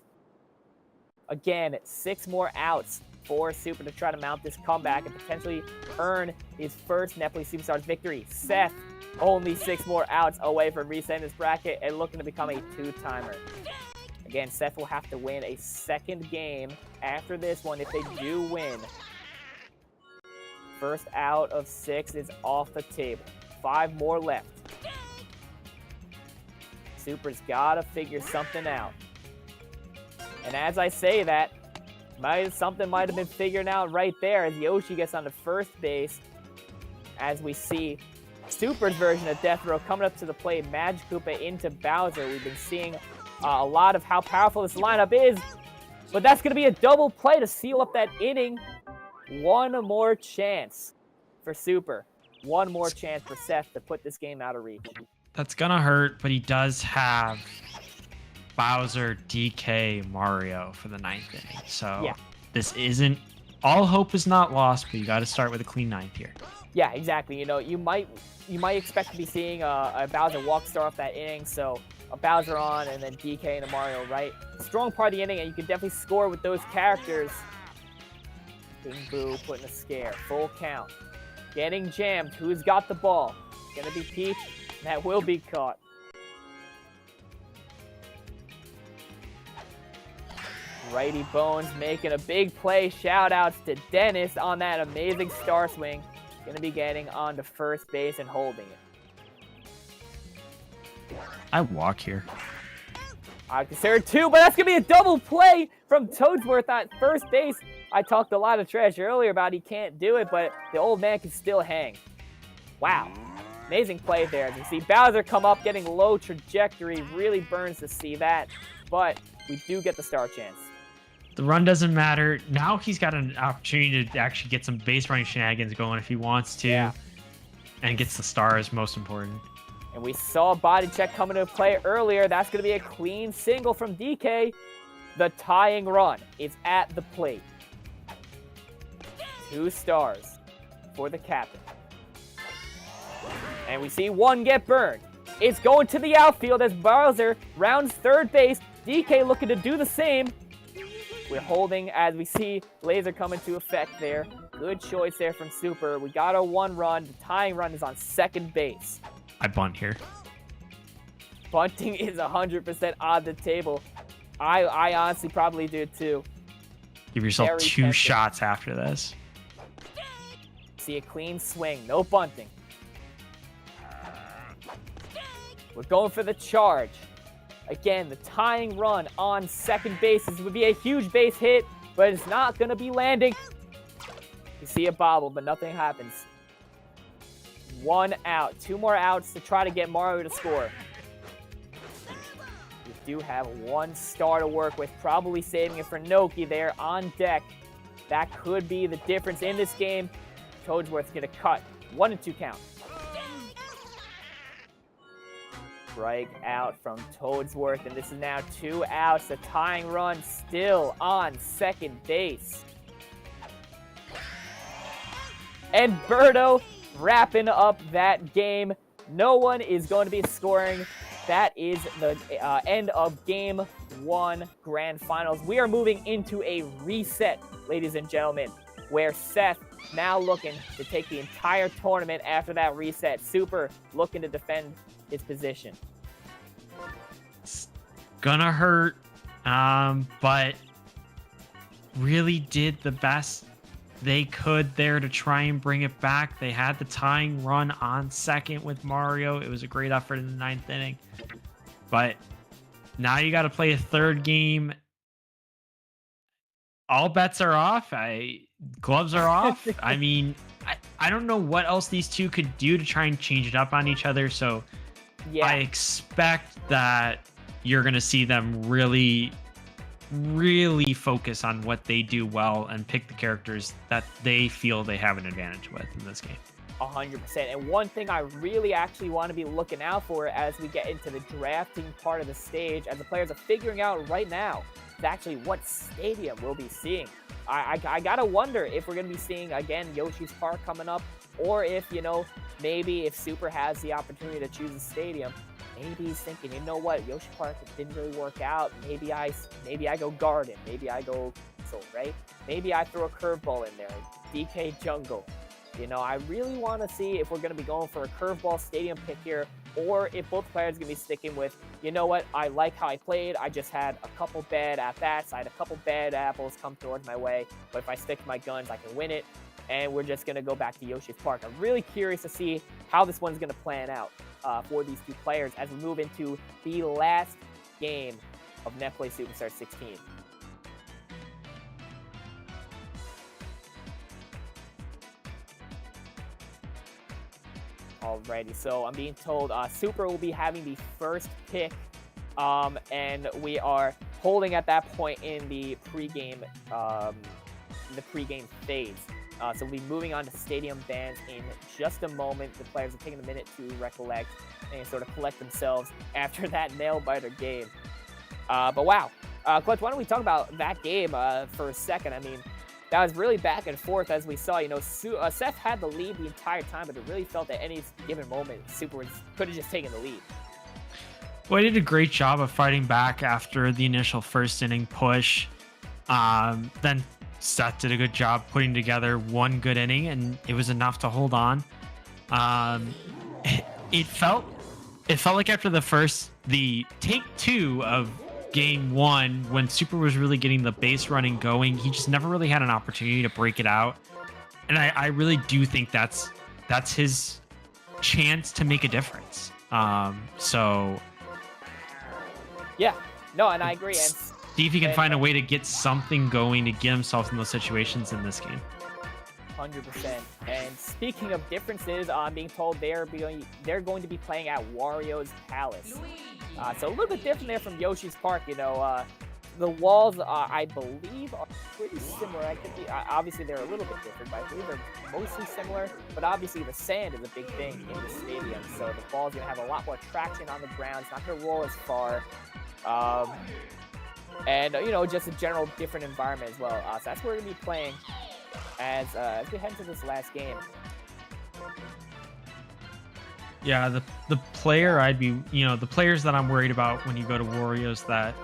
Again, 6 more outs for Super to try to mount this comeback and potentially earn his first Netplay Superstars victory. Seth, only 6 more outs away from resetting this bracket and looking to become a 2-timer. Again, Seth will have to win a 2nd game after this one if they do win. First out of 6 is off the table. 5 more left. Super's got to figure something out. And as I say that, something might have been figured out right there as Yoshi gets onto first base. As we see Super's version of Death Row coming up to the plate, Magic Koopa into Bowser. We've been seeing a lot of how powerful this lineup is, but that's going to be a double play to seal up that inning. 1 more chance for Super. 1 more chance for Seth to put this game out of reach. That's going to hurt, but he does have Bowser, DK, Mario for the 9th inning. So yeah, this isn't, all hope is not lost, but you got to start with a clean 9th here. Yeah, exactly. You know, you might expect to be seeing a Bowser walk start off that inning, so a Bowser on and then DK and a Mario, right? Strong part of the inning, and you can definitely score with those characters. King Boo putting a scare. Full count. Getting jammed. Who's got the ball? Gonna be Peach. That will be caught. Righty Bones making a big play. Shout outs to Dennis on that amazing star swing. Gonna be getting onto first base and holding it. I walk here. I consider 2, but that's gonna be a double play from Toadsworth at first base. I talked a lot of trash earlier about he can't do it, but the old man can still hang. Wow. Amazing play there. As you see Bowser come up, getting low trajectory. Really burns to see that, but we do get the star chance. The run doesn't matter. Now he's got an opportunity to actually get some base running shenanigans going if he wants to, and gets the stars, most important. And we saw a body check come into play earlier. That's going to be a clean single from DK. The tying run is at the plate. 2 stars for the captain. And we see one get burned. It's going to the outfield as Bowser rounds third base. DK looking to do the same. We're holding as we see laser come into effect there. Good choice there from Super. We got a 1 run. The tying run is on second base. I bunt here. Bunting is 100% on the table. I honestly probably do too. Give yourself Very 2 tempting. shots after this. See a clean swing. No bunting. We're going for the charge. Again, the tying run on second base. This would be a huge base hit, but it's not going to be landing. You see a bobble, but nothing happens. 1 out. 2 more outs to try to get Mario to score. We do have 1 star to work with, probably saving it for Noki there on deck. That could be the difference in this game. Toadsworth's going to cut. 1-2 count. Strike out from Toadsworth, and this is now 2 outs. The tying run still on second base. And Birdo wrapping up that game. No one is going to be scoring. That is the end of Game 1 Grand Finals. We are moving into a reset, ladies and gentlemen, where Seth now looking to take the entire tournament after that reset. Super looking to defend his position. It's gonna hurt, but really did the best they could there to try and bring it back. They had the tying run on second with Mario. It was a great effort in the 9th inning, but now you got to play a third game. All bets are off. Gloves are off. I mean, I don't know what else these two could do to try and change it up on each other. So Yeah. I expect that you're going to see them really focus on what they do well and pick the characters that they feel they have an advantage with in this game. 100%. And one thing I really actually want to be looking out for as we get into the drafting part of the stage, as the players are figuring out right now, is actually what stadium we'll be seeing. I gotta wonder if we're going to be seeing, again, Yoshi's Park coming up, or if, maybe if Super has the opportunity to choose a stadium, maybe he's thinking, you know what, Yoshi Park didn't really work out. Maybe I go Garden. Maybe I go Castle, right? Maybe I throw a curveball in there, DK Jungle. I really want to see if we're going to be going for a curveball stadium pick here, or if both players are going to be sticking with, you know what, I like how I played. I just had a couple bad at-bats. I had a couple bad apples come towards my way. But if I stick to my guns, I can win it. And we're just going to go back to Yoshi's Park. I'm really curious to see how this one's going to plan out for these two players as we move into the last game of Netplay Superstar 16. Alrighty, so I'm being told Super will be having the first pick, and we are holding at that point in the pregame phase. So we'll be moving on to stadium bans in just a moment. The players are taking a minute to recollect and sort of collect themselves after that nail-biter game. But wow, Clutch, why don't we talk about that game for a second? I mean, that was really back and forth, as we saw. Seth had the lead the entire time, but it really felt at any given moment Super could have just taken the lead. Well, he did a great job of fighting back after the initial first inning push. Then Seth did a good job putting together one good inning, and it was enough to hold on. It felt like after the take 2 of Game 1, when Super was really getting the base running going, he just never really had an opportunity to break it out. And I really do think that's his chance to make a difference. So yeah, no, and I agree. And see if he can find a way to get something going to get himself in those situations in this game. 100%. And speaking of differences, I'm being told they're going to be playing at Wario's Palace. So a little bit different there from Yoshi's Park. The walls, I believe, are pretty similar. I could be, obviously, they're a little bit different, but I believe they're mostly similar. But obviously, the sand is a big thing in the stadium, so the ball's going to have a lot more traction on the ground. It's not going to roll as far. And, you know, just a general different environment as well. So that's where we're going to be playing as we head into this last game. Yeah, the player I'd be, the players that I'm worried about when you go to Warriors that,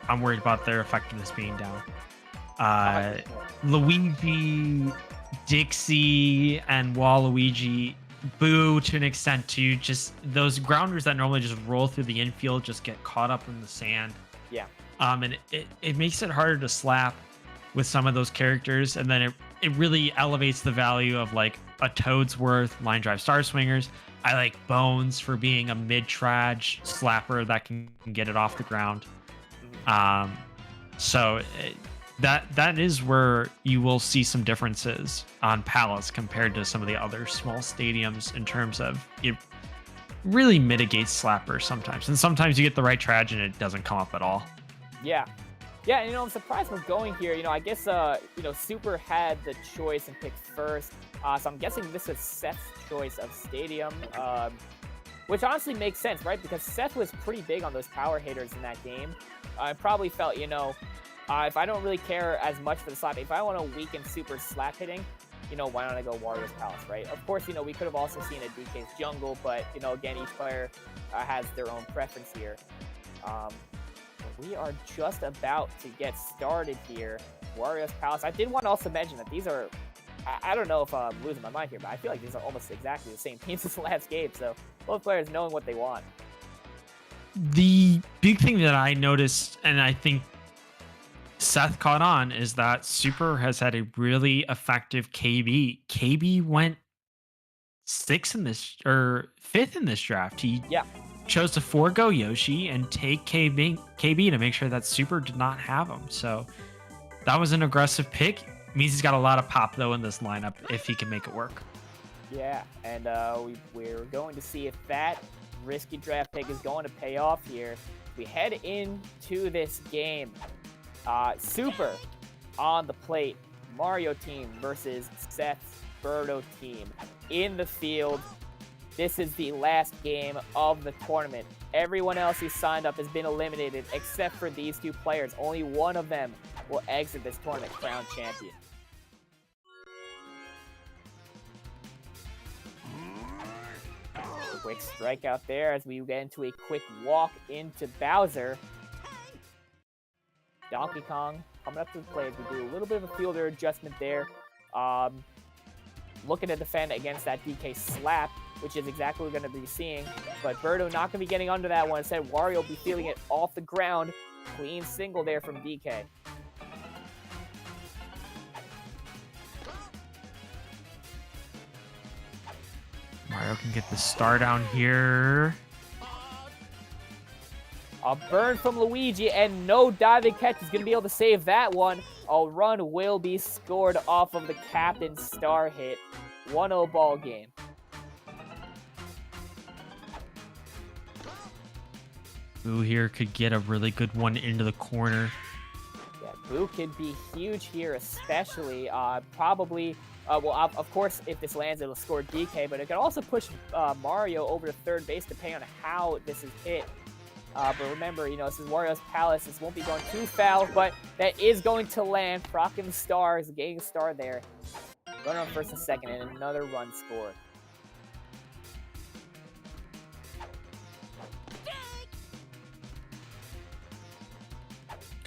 I'm worried about their effectiveness being down. Luigi, Dixie, and Waluigi, Boo to an extent too. Just those grounders that normally just roll through the infield just get caught up in the sand. Yeah. And it makes it harder to slap with some of those characters, and then it really elevates the value of like a Toadsworth, Line Drive Star Swingers. I like Bones for being a mid-traj slapper that can get it off the ground. So that is where you will see some differences on Palace compared to some of the other small stadiums in terms of it really mitigates slappers sometimes. And sometimes you get the right traj and it doesn't come up at all. Yeah. Yeah, and, I'm surprised we're going here. I guess, Super had the choice and picked first. So I'm guessing this was Seth's choice of stadium, which honestly makes sense, right? Because Seth was pretty big on those power hitters in that game. I probably felt, if I don't really care as much for the slap, if I want to weaken Super slap hitting, why don't I go Warriors Palace, right? Of course, we could have also seen a DK's jungle, but, again, each player has their own preference here. We are just about to get started here. Warriors Palace. I did want to also mention that these are, I don't know if I'm losing my mind here, but I feel like these are almost exactly the same teams as the last game. So both players knowing what they want. The big thing that I noticed, and I think Seth caught on, is that Super has had a really effective KB. KB went fifth in this draft. He chose to forego Yoshi and take KB to make sure that Super did not have him. So that was an aggressive pick. Means he's got a lot of pop though in this lineup if he can make it work. Yeah, and we're going to see if that risky draft pick is going to pay off here. We head into this game. Super on the plate. Mario team versus Seth's Birdo team in the field. This is the last game of the tournament. Everyone else who signed up has been eliminated except for these two players. Only one of them will exit this tournament crowned champion. Quick strikeout there as we get into a quick walk into Bowser. Donkey Kong coming up to the plate. We do a little bit of a fielder adjustment there. Looking to defend against that DK slap, which is exactly what we're going to be seeing. But Birdo not going to be getting under that one. Instead, Wario will be feeling it off the ground. Clean single there from DK. Mario can get the star down here. A burn from Luigi and no diving catch is going to be able to save that one. A run will be scored off of the captain's star hit. 1-0 ball game. Boo here could get a really good one into the corner. Yeah, Boo could be huge here, especially probably. Of course, if this lands, it'll score DK, but it could also push Mario over to third base depending on how this is hit. But remember, this is Wario's Palace. This won't be going too foul, but that is going to land. Rocking the stars, getting a star there. Runner on first and second, and another run scored.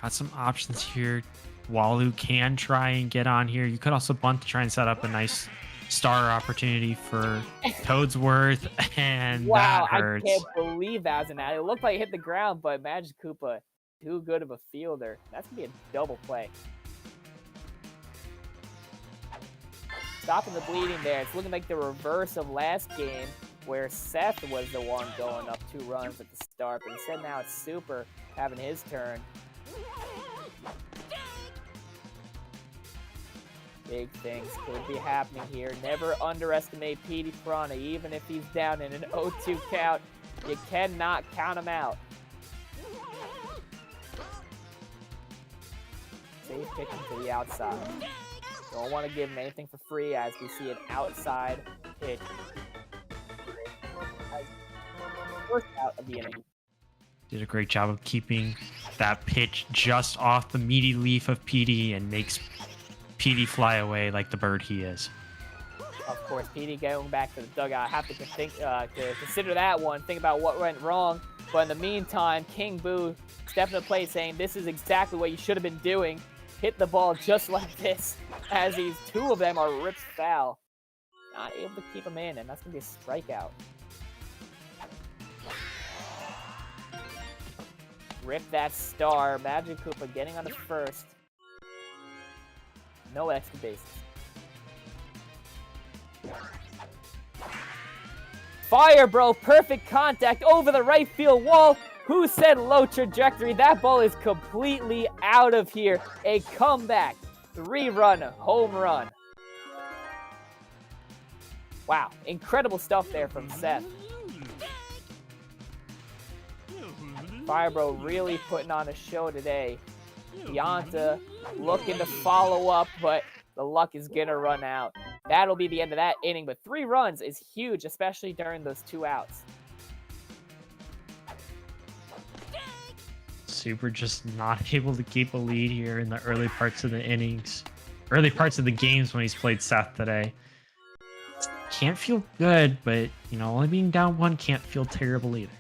Got some options here. Walu can try and get on here. You could also bunt to try and set up a nice star opportunity for Toadsworth, and wow, that hurts. I can't believe that was an ad. It looked like it hit the ground, but Magic Koopa, too good of a fielder. That's going to be a double play. Stopping the bleeding there. It's looking like the reverse of last game, where Seth was the one going up 2 runs at the start, but instead now it's Super having his turn. Big things could be happening here. Never underestimate Petey Piranha, even if he's down in an 0-2 count. You cannot count him out. safe pitching to the outside. Don't want to give him anything for free as we see an outside pitch. First out of the inning. Did a great job of keeping that pitch just off the meaty leaf of PD and makes PD fly away like the bird he is. Of course, PD going back to the dugout. I have to consider that one, think about what went wrong. But in the meantime, King Boo stepping to the plate saying, this is exactly what you should have been doing. Hit the ball just like this, as these two of them are ripped foul. Not able to keep them in, and that's going to be a strikeout. Rip that star. Magic Koopa getting on the first. No extra bases. Fire, bro. Perfect contact over the right field wall. Who said low trajectory? That ball is completely out of here. A comeback. 3-run home run. Wow. Incredible stuff there from Seth. Fire, bro, really putting on a show today. Yanta looking to follow up, but the luck is going to run out. That'll be the end of that inning, but 3 runs is huge, especially during those 2 outs. Super just not able to keep a lead here in the early parts of the innings. Early parts of the games when he's played Seth today. Can't feel good, but, you know, only being down 1 can't feel terrible either.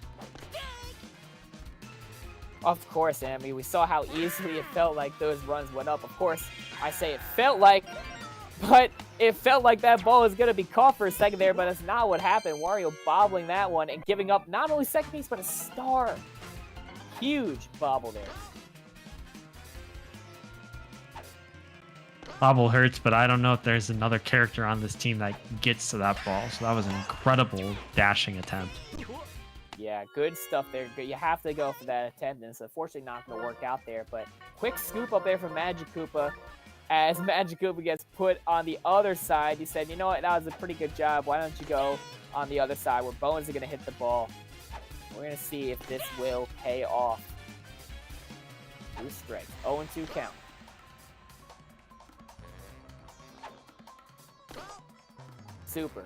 Of course, I mean, we saw how easily it felt like those runs went up. Of course, I say it felt like, but it felt like that ball was going to be caught for a second there, but that's not what happened. Wario bobbling that one and giving up not only second base, but a star. Huge bobble there. Bobble hurts, but I don't know if there's another character on this team that gets to that ball. So that was an incredible dashing attempt. Yeah, good stuff there. You have to go for that attempt, and it's unfortunately not going to work out there. But quick scoop up there from Magic Koopa. As Magic Koopa gets put on the other side, he said, you know what, that was a pretty good job. Why don't you go on the other side where Bones are going to hit the ball. We're going to see if this will pay off. 2 strikes, 0-2 count. Super.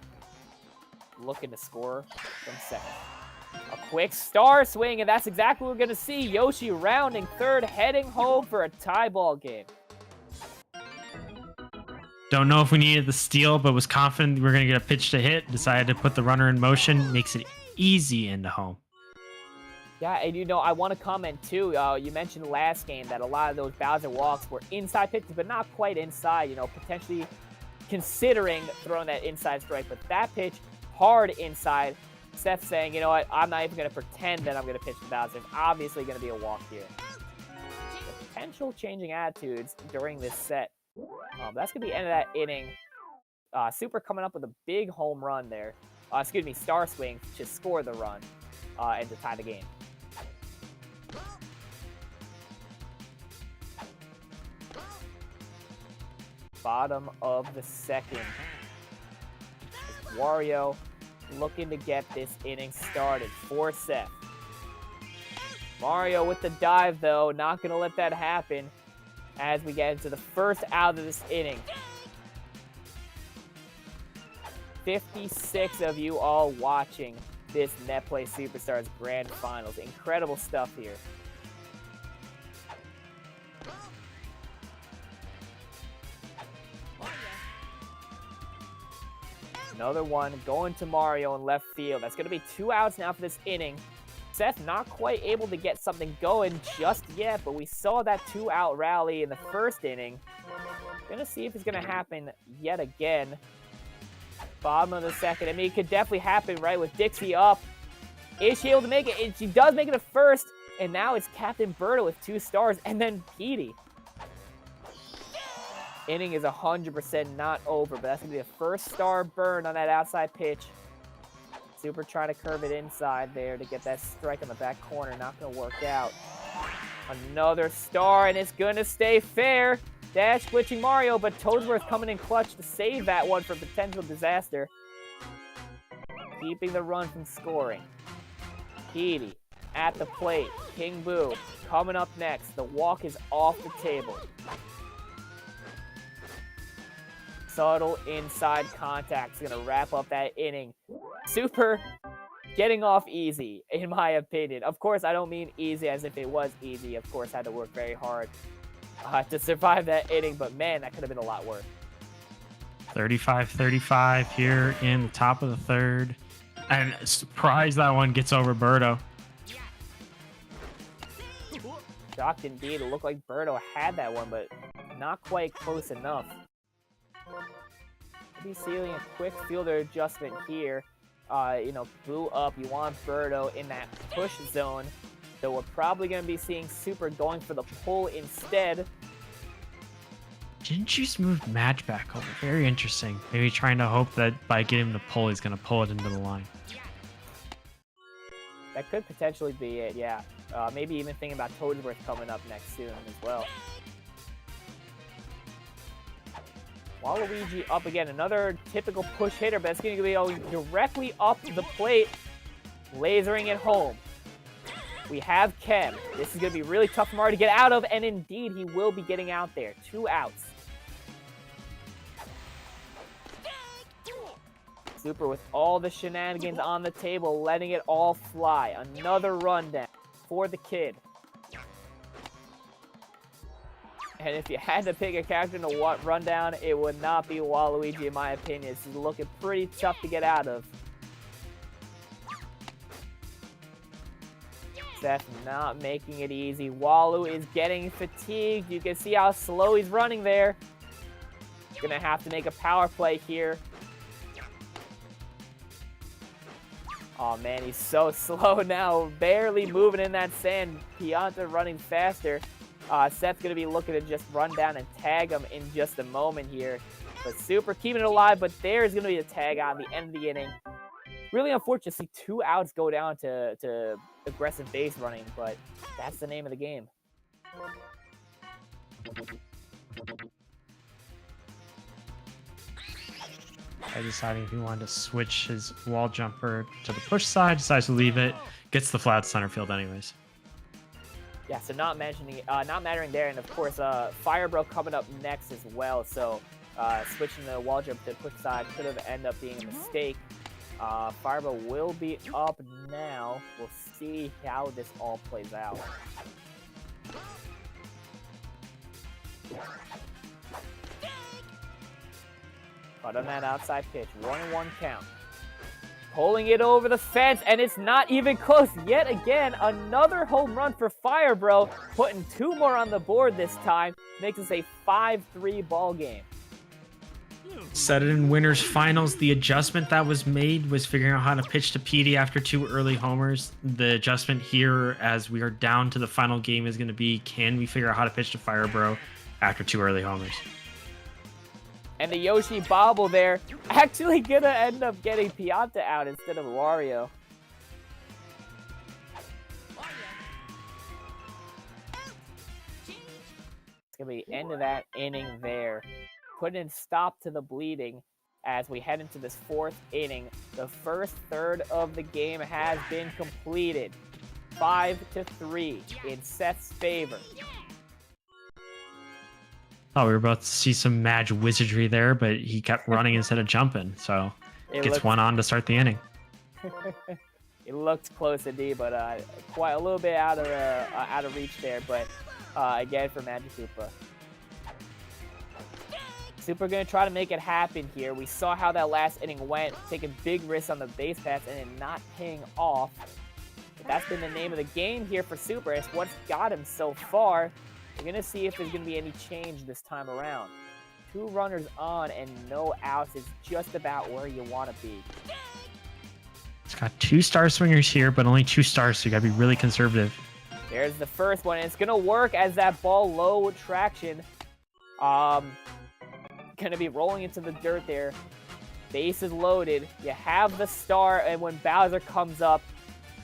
Looking to score from second. A quick star swing, and that's exactly what we're going to see. Yoshi rounding third, heading home for a tie ball game. Don't know if we needed the steal, but was confident we were going to get a pitch to hit. Decided to put the runner in motion. Makes it easy into home. Yeah, and you know, I want to comment too. You mentioned last game that a lot of those Bowser walks were inside pitches, but not quite inside. You know, potentially considering throwing that inside strike, but that pitch hard inside. Seth saying, you know what, I'm not even going to pretend that I'm going to pitch to Bowser. It's obviously going to be a walk here. The potential changing attitudes during this set. That's going to be the end of that inning. Super coming up with a big home run there. Star swing to score the run and to tie the game. Bottom of the second. Wario looking to get this inning started for Seth. Mario with the dive, though. Not going to let that happen as we get into the first out of this inning. 56 of you all watching this Netplay Superstars Grand Finals. Incredible stuff here. Another one going to Mario in left field. That's going to be 2 outs now for this inning. Seth not quite able to get something going just yet, but we saw that 2-out rally in the first inning. Gonna see if it's gonna happen yet again. Bottom of the second. I mean, it could definitely happen, right, with Dixie up. Is she able to make it? And she does make it a first, and now it's Captain Berta with 2 stars, and then Petey. Inning is 100% not over, but that's going to be a first star burn on that outside pitch. Super trying to curve it inside there to get that strike on the back corner. Not going to work out. Another star, and it's going to stay fair. Dash glitching Mario, but Toadsworth coming in clutch to save that one from potential disaster. Keeping the run from scoring. Petey at the plate. King Boo coming up next. The walk is off the table. subtle inside contact is going to wrap up that inning. Super getting off easy, in my opinion. Of course, I don't mean easy as if it was easy. Of course, had to work very hard to survive that inning, but man, that could have been a lot worse. 35-35 here in the top of the third. And surprise, that one gets over Birdo. Shocked indeed. It looked like Birdo had that one, but not quite close enough. Maybe sealing a quick fielder adjustment here. Blew up. You want Birdo in that push zone. So we're probably going to be seeing Super going for the pull instead. Didn't you move match back over? Very interesting. Maybe trying to hope that by getting him to pull, he's going to pull it into the line. That could potentially be it, yeah. Maybe even thinking about Toadsworth coming up next soon as well. Waluigi up again. Another typical push hitter, but it's going to be going directly up the plate. Lasering it home. We have Kem. This is going to be really tough for Mario to get out of, and indeed, he will be getting out there. 2 outs. Super with all the shenanigans on the table, letting it all fly. Another rundown for the kid. And if you had to pick a character in a rundown, it would not be Waluigi, in my opinion. This is looking pretty tough to get out of. Seth not making it easy. Walu is getting fatigued. You can see how slow he's running there. Gonna have to make a power play here. Oh man, he's so slow now. Barely moving in that sand. Pianta running faster. Seth's gonna be looking to just run down and tag him in just a moment here. But Super keeping it alive, but there's gonna be a tag on the end of the inning. Really unfortunate to see 2 outs go down to aggressive base running, but that's the name of the game. By deciding if he wanted to switch his wall jumper to the push side, decides to leave it, gets the flat center field anyways. Yeah, so not mattering there, and of course, Firebro coming up next as well. So switching the wall jump to the push side could have ended up being a mistake. Firebro will be up now. We'll see how this all plays out. But on that outside pitch, 1-1 count. Pulling it over the fence, and it's not even close. Yet again, another home run for Firebro, putting 2 more on the board this time. Makes this a 5-3 ball game. Set it in winners finals. The adjustment that was made was figuring out how to pitch to Petey after 2 early homers. The adjustment here, as we are down to the final game, is going to be, can we figure out how to pitch to Firebro after 2 early homers? And the Yoshi bobble there, actually gonna end up getting Pianta out instead of Wario. It's gonna be the end of that inning there. Putting a stop to the bleeding as we head into this 4th inning. The first third of the game has been completed. 5-3 in Seth's favor. Oh, we were about to see some Madge wizardry there, but he kept running instead of jumping, so gets one on to start the inning. It looked close indeed, but quite a little bit out of reach there. But again for Magic Koopa. Super gonna try to make it happen here. We saw how that last inning went, taking big risks on the base paths and then not paying off. But that's been the name of the game here for Super. It's what's got him so far. We're going to see if there's going to be any change this time around. 2 runners on and no outs is just about where you want to be. It's got 2 star swingers here, but only 2 stars, so you got to be really conservative. There's the first one, and it's going to work as that ball low traction. Going to be rolling into the dirt there. Base is loaded. You have the star, and when Bowser comes up,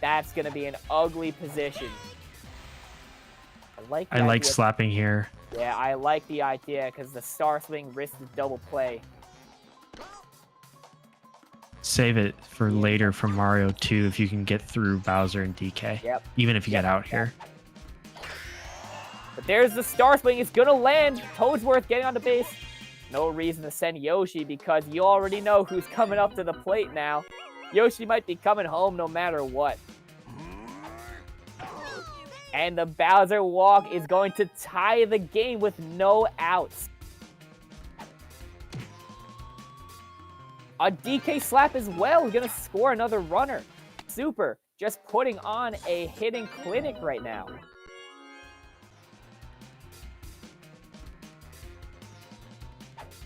that's going to be an ugly position. I like slapping here. Yeah, I like the idea because the star swing risks the double play. Save it for later for Mario 2 if you can get through Bowser and DK. Yep. Even if you get out here. But there's the star swing. It's going to land. Toadsworth getting on the base. No reason to send Yoshi because you already know who's coming up to the plate now. Yoshi might be coming home no matter what. And the Bowser walk is going to tie the game with no outs. A DK slap as well. We're going to score another runner. Super just putting on a hitting clinic right now.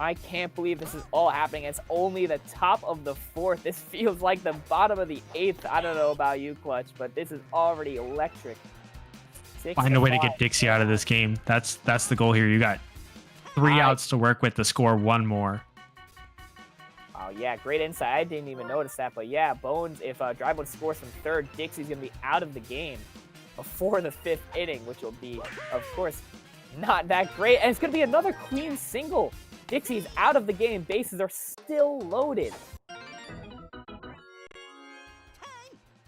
I can't believe this is all happening. It's only the top of the 4th. This feels like the bottom of the 8th. I don't know about you, Clutch, but this is already electric. Find a way to get Dixie out of this game. That's the goal here. You got 3 outs to work with to score 1 more. Oh, yeah, great insight. I didn't even notice that. But, yeah, Bones, if Dry Bones scores from 3rd, Dixie's going to be out of the game before the 5th inning, which will be, of course, not that great. And it's going to be another clean single. Dixie's out of the game. Bases are still loaded.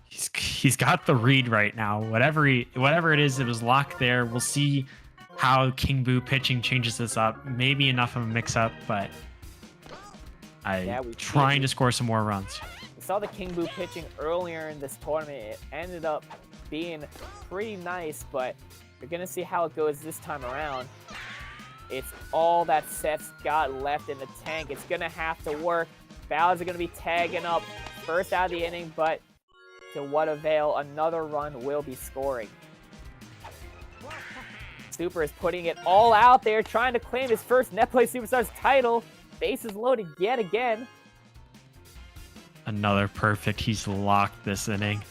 He's got the read right now. Whatever it is, it was locked there. We'll see how King Boo pitching changes this up. Maybe enough of a mix-up, but trying to score some more runs. We saw the King Boo pitching earlier in this tournament. It ended up being pretty nice, but you're going to see how it goes this time around. It's all that Seth's got left in the tank. It's going to have to work. Bowser's going to be tagging up first out of the inning, but to what avail? Another run will be scoring. Super is putting it all out there, trying to claim his first Netplay Superstars title. Bases loaded yet again. Another perfect. He's locked this inning.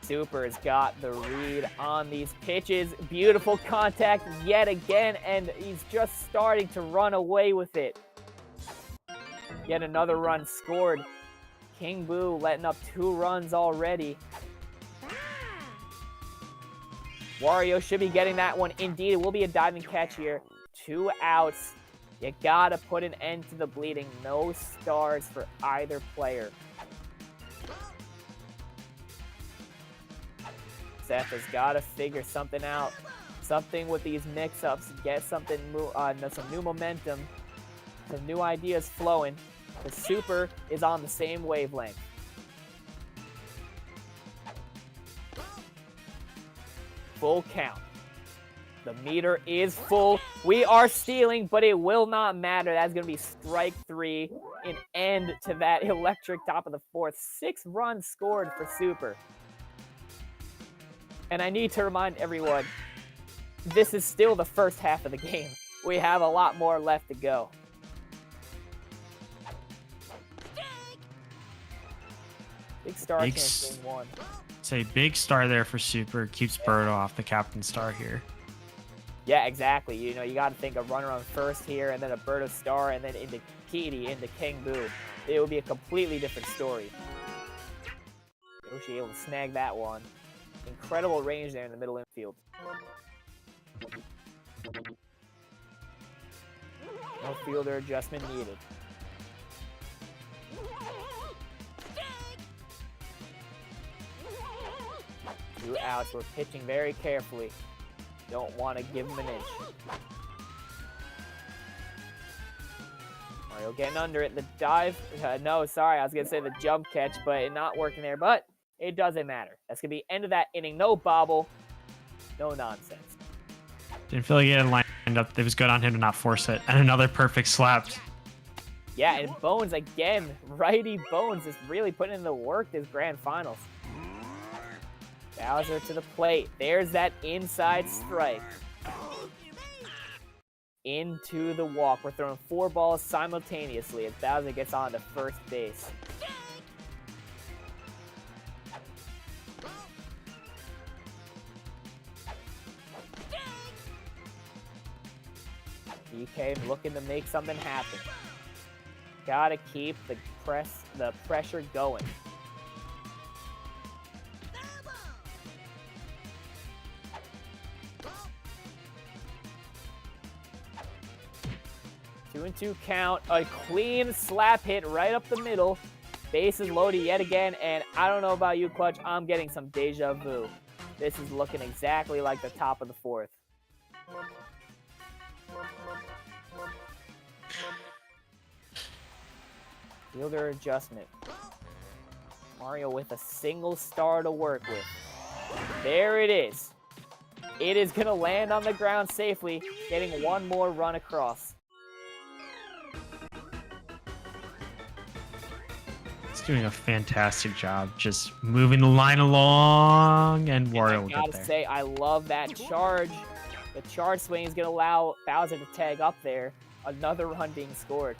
Super's got the read on these pitches. Beautiful contact yet again, and he's just starting to run away with it. Yet another run scored. King Boo letting up 2 runs already. Wario should be getting that one. Indeed, it will be a diving catch here. 2 outs. You gotta put an end to the bleeding. No stars for either player. Seth has got to figure something out. Something with these mix-ups. Get something, some new momentum. Some new ideas flowing. The Super is on the same wavelength. Full count. The meter is full. We are stealing, but it will not matter. That's going to be strike 3. An end to that electric top of the 4th. 6 runs scored for Super. And I need to remind everyone, this is still the first half of the game. We have a lot more left to go. Big star chance in 1. Say big star there for Super. Keeps Birdo off the captain star here. Yeah, exactly. You know, you got to think a runner on first here, and then a Birdo star, and then into Kitty, into King Boo. It would be a completely different story. Yoshi able to snag that one. Incredible range there in the middle infield. No fielder adjustment needed. Two outs. We're pitching very carefully. Don't want to give him an inch. Mario getting under it. The dive. No, sorry. I was going to say the jump catch, but not working there. But it doesn't matter. That's going to be end of that inning. No bobble. No nonsense. Didn't feel like he had lined up. It was good on him to not force it. And another perfect slap. Yeah, and Bones again. Righty Bones is really putting in the work this grand finals. Bowser to the plate. There's that inside strike. Into the walk. We're throwing 4 balls simultaneously as Bowser gets on to first base. DK looking to make something happen. Gotta keep the pressure going. Two and 2 count. A clean slap hit right up the middle. Bases loaded yet again, and I don't know about you, Clutch. I'm getting some deja vu. This is looking exactly like the top of the 4th. Fielder adjustment. Mario with a single star to work with. There it is. It is going to land on the ground safely, getting one more run across. It's doing a fantastic job just moving the line along, and Wario will get I there. gotta say, I love that charge. The charge swing is going to allow Bowser to tag up there. Another run being scored.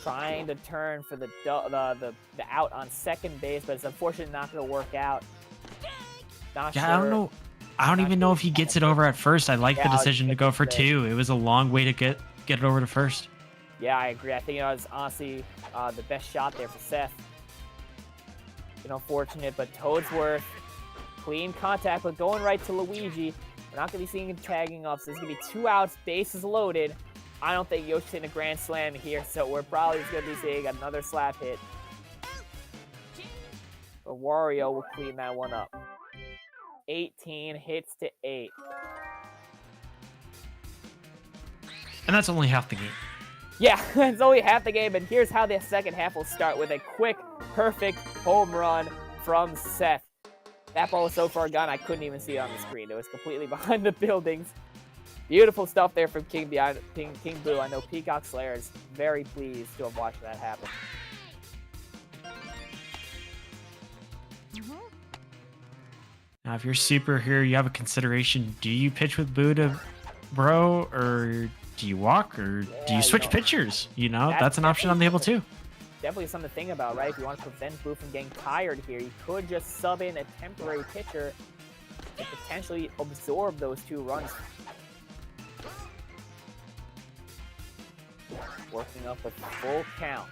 Trying to turn for the out on second base, but it's unfortunately not going to work out. Not Yeah, sure. I don't know. I don't even know if he gets it over at first. I like the decision to go for 2. It was a long way to get it over to first. Yeah, I agree. I think it was honestly the best shot there for Seth. Unfortunate, but Toadsworth, clean contact, but going right to Luigi. We're not going to be seeing him tagging up, so there's going to be 2 outs, bases loaded. I don't think Yoshi's hitting a grand slam here, so we're probably just going to be seeing another slap hit. But Wario will clean that one up. 18 hits to 8. And that's only half the game. Yeah, it's only half the game, and here's how the second half will start with a quick, perfect home run from Seth. That ball was so far gone, I couldn't even see it on the screen. It was completely behind the buildings. Beautiful stuff there from King Boo. I know Peacock Slayer is very pleased to have watched that happen. Now, if you're Super here, you have a consideration. Do you pitch with Boo to Bro, or do you walk, or do you switch pitchers? That's an option on the table too. Definitely something to think about, right? If you want to prevent Boo from getting tired here, you could just sub in a temporary pitcher to potentially absorb those 2 runs. Working up a full count.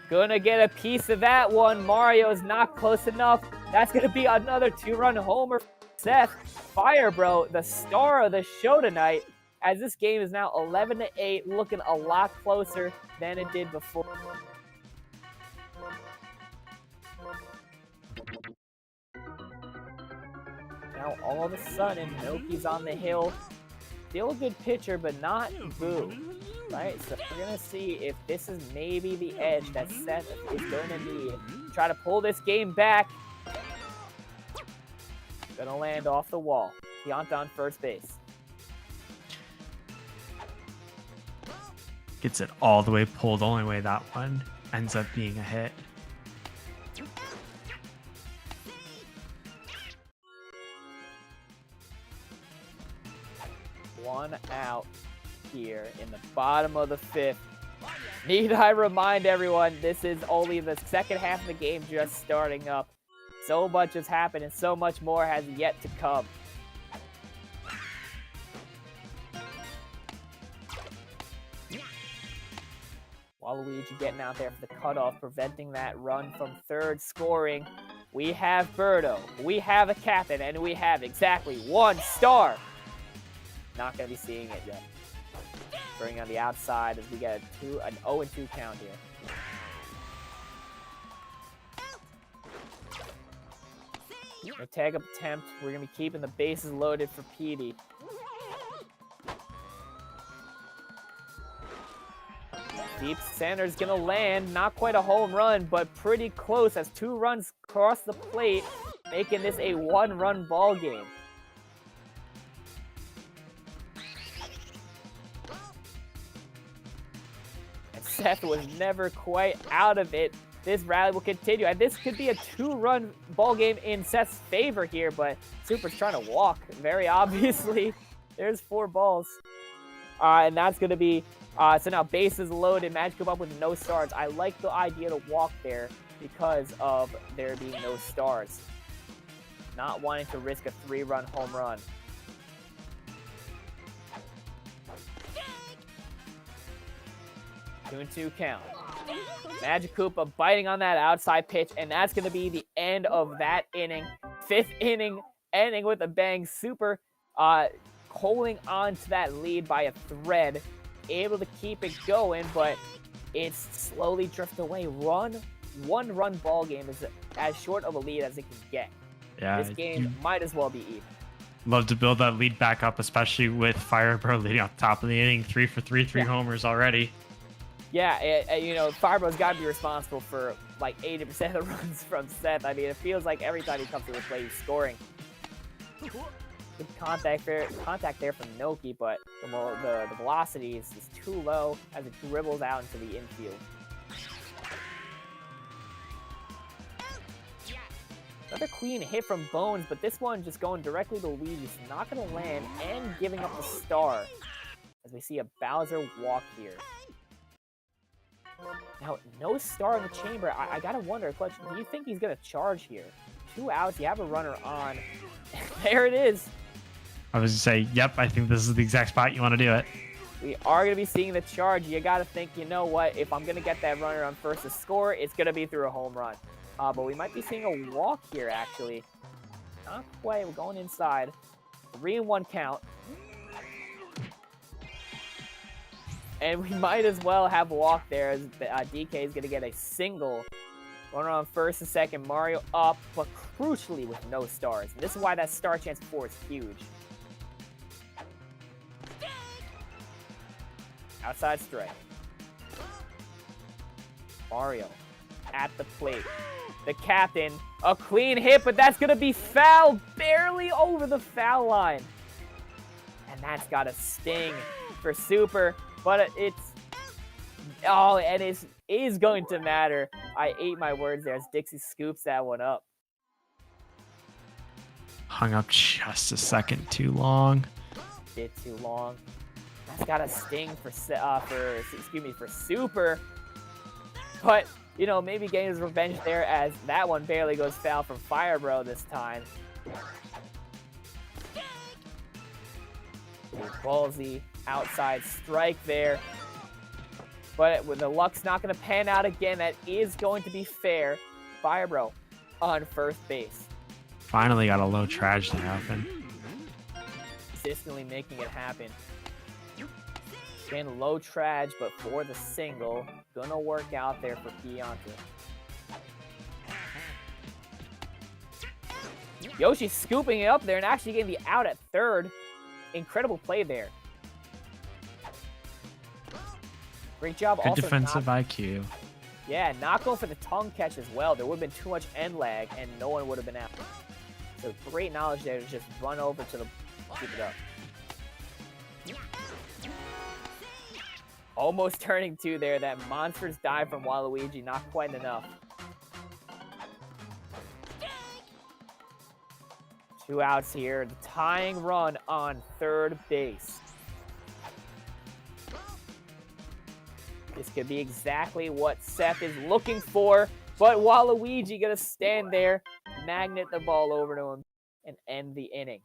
Gonna get a piece of that one. Mario's not close enough. That's gonna be another 2-run homer for Seth. Fire Bro, the star of the show tonight, as this game is now 11-8, looking a lot closer than it did before. Now all of a sudden, Noki's on the hill. Still a good pitcher, but not Boo. Right, so we're going to see if this is maybe the edge that Seth is going to need. Try to pull this game back. Going to land off the wall. Deonta on first base. Gets it all the way pulled. The only way that one ends up being a hit. One out here in the bottom of the 5th. Need I remind everyone, this is only the second half of the game just starting up. So much has happened and so much more has yet to come. Waluigi getting out there for the cutoff, preventing that run from third scoring. We have Birdo, we have a captain, and we have exactly 1 star. Not going to be seeing it yet. Bring on the outside as we get an 0-2 count here. A tag up attempt. We're going to be keeping the bases loaded for Petey. Deep center's going to land. Not quite a home run, but pretty close as 2 runs cross the plate, making this a 1-run ball game. Seth was never quite out of it. This rally will continue, and this could be a 2-run ball game in Seth's favor here, but Super's trying to walk, very obviously. There's 4 balls. And that's going to be, so now bases loaded. Magic come up with no stars. I like the idea to walk there because of there being no stars. Not wanting to risk a 3-run home run. 2-2 count. Magic Koopa biting on that outside pitch, and that's going to be the end of that inning. 5th inning, ending with a bang. Super holding on to that lead by a thread. Able to keep it going, but it's slowly drifted away. 1-run ball game is as short of a lead as it can get. Yeah, this game might as well be even. Love to build that lead back up, especially with Firebro leading on top of the inning, 3 for 3, 3 homers already. Yeah, you know, Firebro's got to be responsible for like 80% of the runs from Seth. I mean, it feels like every time he comes to the plate, he's scoring. Good contact there from Noki, but the velocity is too low as it dribbles out into the infield. Another clean hit from Bones, but this one just going directly to Luigi, so not going to land and giving up the star as we see a Bowser walk here. Now, no star in the chamber. I gotta wonder, Clutch, do you think he's gonna charge here? 2 outs, you have a runner on. There it is. I was gonna say, yep, I think this is the exact spot you want to do it. We are gonna be seeing the charge. You gotta think, you know what, if I'm gonna get that runner on first to score, it's gonna be through a home run. But we might be seeing a walk here, actually. Not quite, we're going inside. 3-1 count. And we might as well have a walk there as DK is going to get a single. Runner on first and second. Mario up, but crucially with no stars. And this is why that star chance 4 is huge. Outside strike. Mario at the plate. The captain. A clean hit, but that's going to be foul. Barely over the foul line. And that's got a sting for Super. But it's, oh, and it is going to matter. I ate my words there as Dixie scoops that one up. Hung up just a second too long. Bit too long. That's got a sting for Super. But, you know, maybe getting his revenge there as that one barely goes foul from Firebro this time. Ballsy. Outside strike there. But with the luck's not going to pan out again, that is going to be fair. Firebro on first base. Finally got a low trash to happen. Consistently making it happen. Again, low trash, but for the single. Gonna work out there for Keontae. Yoshi scooping it up there and actually getting the out at third. Incredible play there. Great job. Good defensive IQ. Yeah, not going for the tongue catch as well. There would have been too much end lag, and no one would have been out. So great knowledge there to just run over to the keep it up. Almost turning 2 there. That monster's dive from Waluigi, not quite enough. 2 outs here. The tying run on third base. This could be exactly what Seth is looking for, but Waluigi gonna stand there, magnet the ball over to him, and end the inning.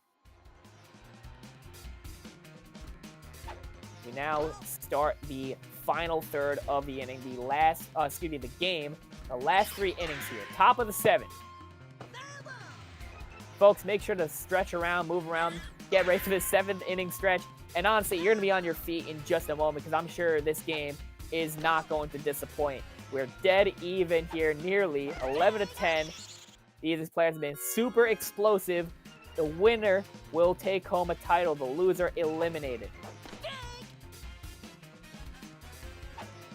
We now start the final third of the inning, the game, the last 3 innings here, top of the 7th. Folks, make sure to stretch around, move around, get ready for the 7th inning stretch, and honestly, you're gonna be on your feet in just a moment because I'm sure this game is not going to disappoint. We're dead even here, nearly 11-10. These players have been super explosive. The winner will take home a title. The loser eliminated.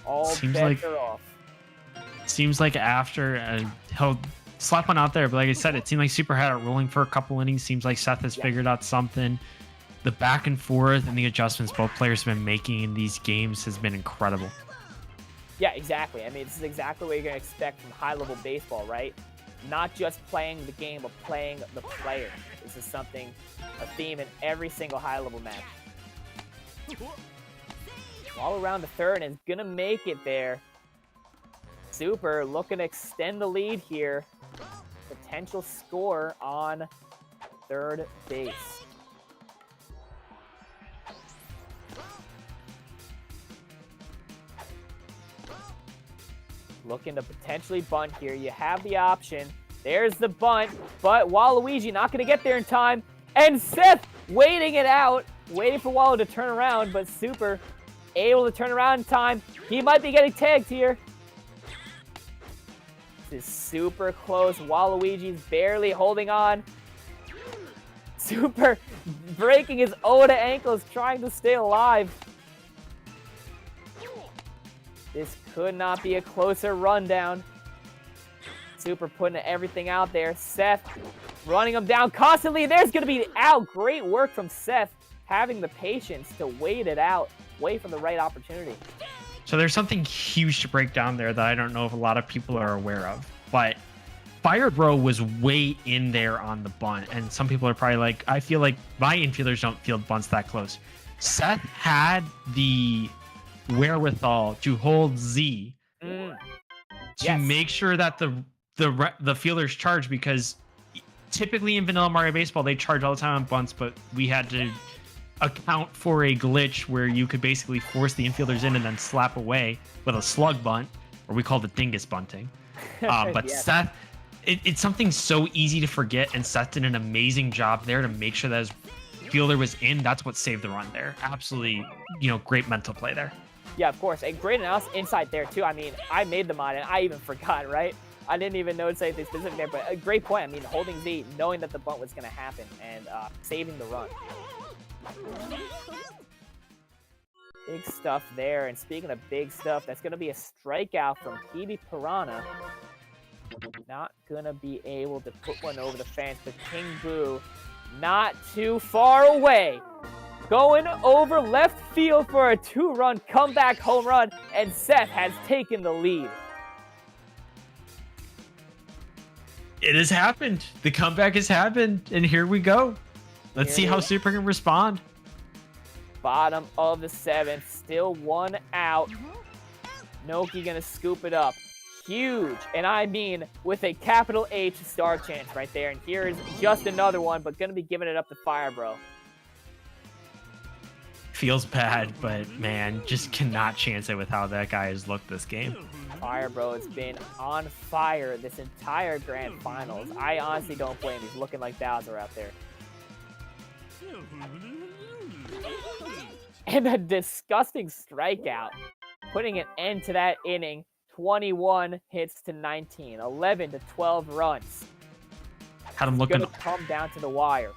All bets are off. Seems like after he'll slap one out there, but like I said, it seemed like Super had it rolling for a couple innings. Seems like Seth has figured out something. The back and forth and the adjustments both players have been making in these games has been incredible. Yeah, exactly. I mean, this is exactly what you're going to expect from high-level baseball, right? Not just playing the game, but playing the player. This is a theme in every single high-level match. All around the third, and is going to make it there. Super looking to extend the lead here. Potential score on third base. Looking to potentially bunt here. You have the option. There's the bunt, but Waluigi not going to get there in time. And Seth waiting it out, waiting for Walu to turn around, but Super able to turn around in time. He might be getting tagged here. is super close. Waluigi's barely holding on. Super breaking his Oda ankles, trying to stay alive. This could not be a closer rundown. Super putting everything out there. Seth running him down constantly. There's going to be out. Great work from Seth, having the patience to wait it out, wait for the right opportunity. So there's something huge to break down there that I don't know if a lot of people are aware of, but Fire Bro was way in there on the bunt, and some people are probably like, I feel like my infielders don't field bunts that close. Seth had the wherewithal to hold Z to make sure that the fielders charge, because typically in vanilla Mario Baseball they charge all the time on bunts, but we had to account for a glitch where you could basically force the infielders in and then slap away with a slug bunt, or we called it dingus bunting. But yes. Seth, it's something so easy to forget, and Seth did an amazing job there to make sure that his fielder was in. That's what saved the run there. Absolutely, great mental play there. Yeah, of course. And great analysis insight there, too. I mean, I made the mod, and I even forgot, right? I didn't even notice anything specific there, but a great point. I mean, holding Z, knowing that the bunt was going to happen, and saving the run. Big stuff there. And speaking of big stuff, that's going to be a strikeout from PB Piranha. Not going to be able to put one over the fence, but King Boo not too far away. Going over left field for a 2-run comeback home run, and Seth has taken the lead. It has happened. The comeback has happened, and here we go. Let's see how Super can respond. Bottom of the 7th, still 1 out. Noki gonna scoop it up. Huge, and I mean with a capital H star chance right there. And here's just another one, but gonna be giving it up to Fire Bro. Feels bad, but man, just cannot chance it with how that guy has looked this game. Fire Bro has been on fire this entire grand finals. I honestly don't blame him. He's looking like Bowser out there. And a disgusting strikeout, putting an end to that inning. 21 hits to 19, 11 to 12 runs. Had him looking gonna come down to the wire.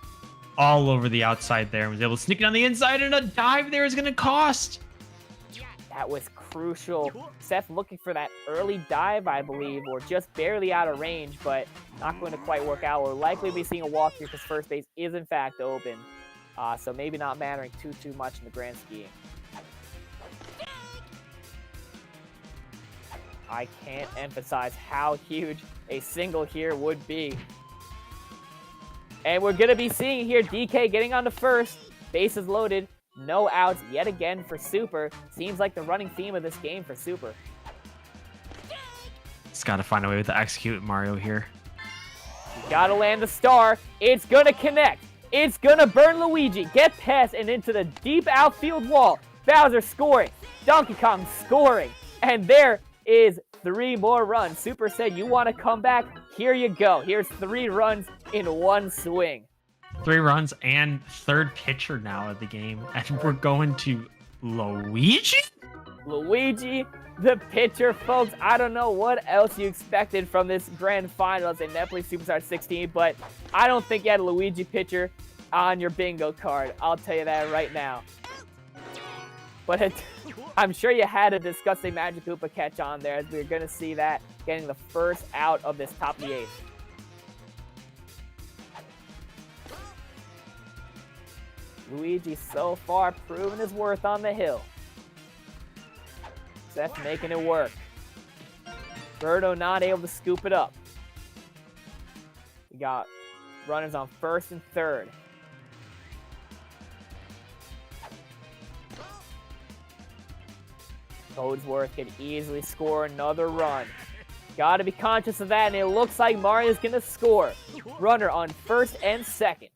All over the outside there. Was able to sneak it on the inside, and a dive there is going to cost. That was crucial. Seth looking for that early dive, I believe, or just barely out of range, but not going to quite work out. We'll likely be seeing a walk here because first base is in fact open. So maybe not mattering too much in the grand scheme. I can't emphasize how huge a single here would be. And we're going to be seeing here DK getting on to first. Bases loaded. No outs yet again for Super. Seems like the running theme of this game for Super. It's got to find a way to execute Mario here. You got to land the star. It's going to connect. It's going to burn Luigi. Get past and into the deep outfield wall. Bowser scoring. Donkey Kong scoring. And there is 3 more runs. Super said, you want to come back? Here you go. Here's 3 runs in one swing. 3 runs and third pitcher now of the game. And we're going to Luigi? Luigi, the pitcher, folks. I don't know what else you expected from this grand finals in Netplay Superstar 16, but I don't think you had a Luigi pitcher on your bingo card. I'll tell you that right now. But I'm sure you had a disgusting Magic Koopa catch on there, as we're going to see that getting the first out of this top of the 8th. Luigi so far proving his worth on the hill. Seth making it work. Birdo not able to scoop it up. We got runners on first and third. Codsworth could easily score another run. Got to be conscious of that, and it looks like Mario's going to score. Runner on first and second.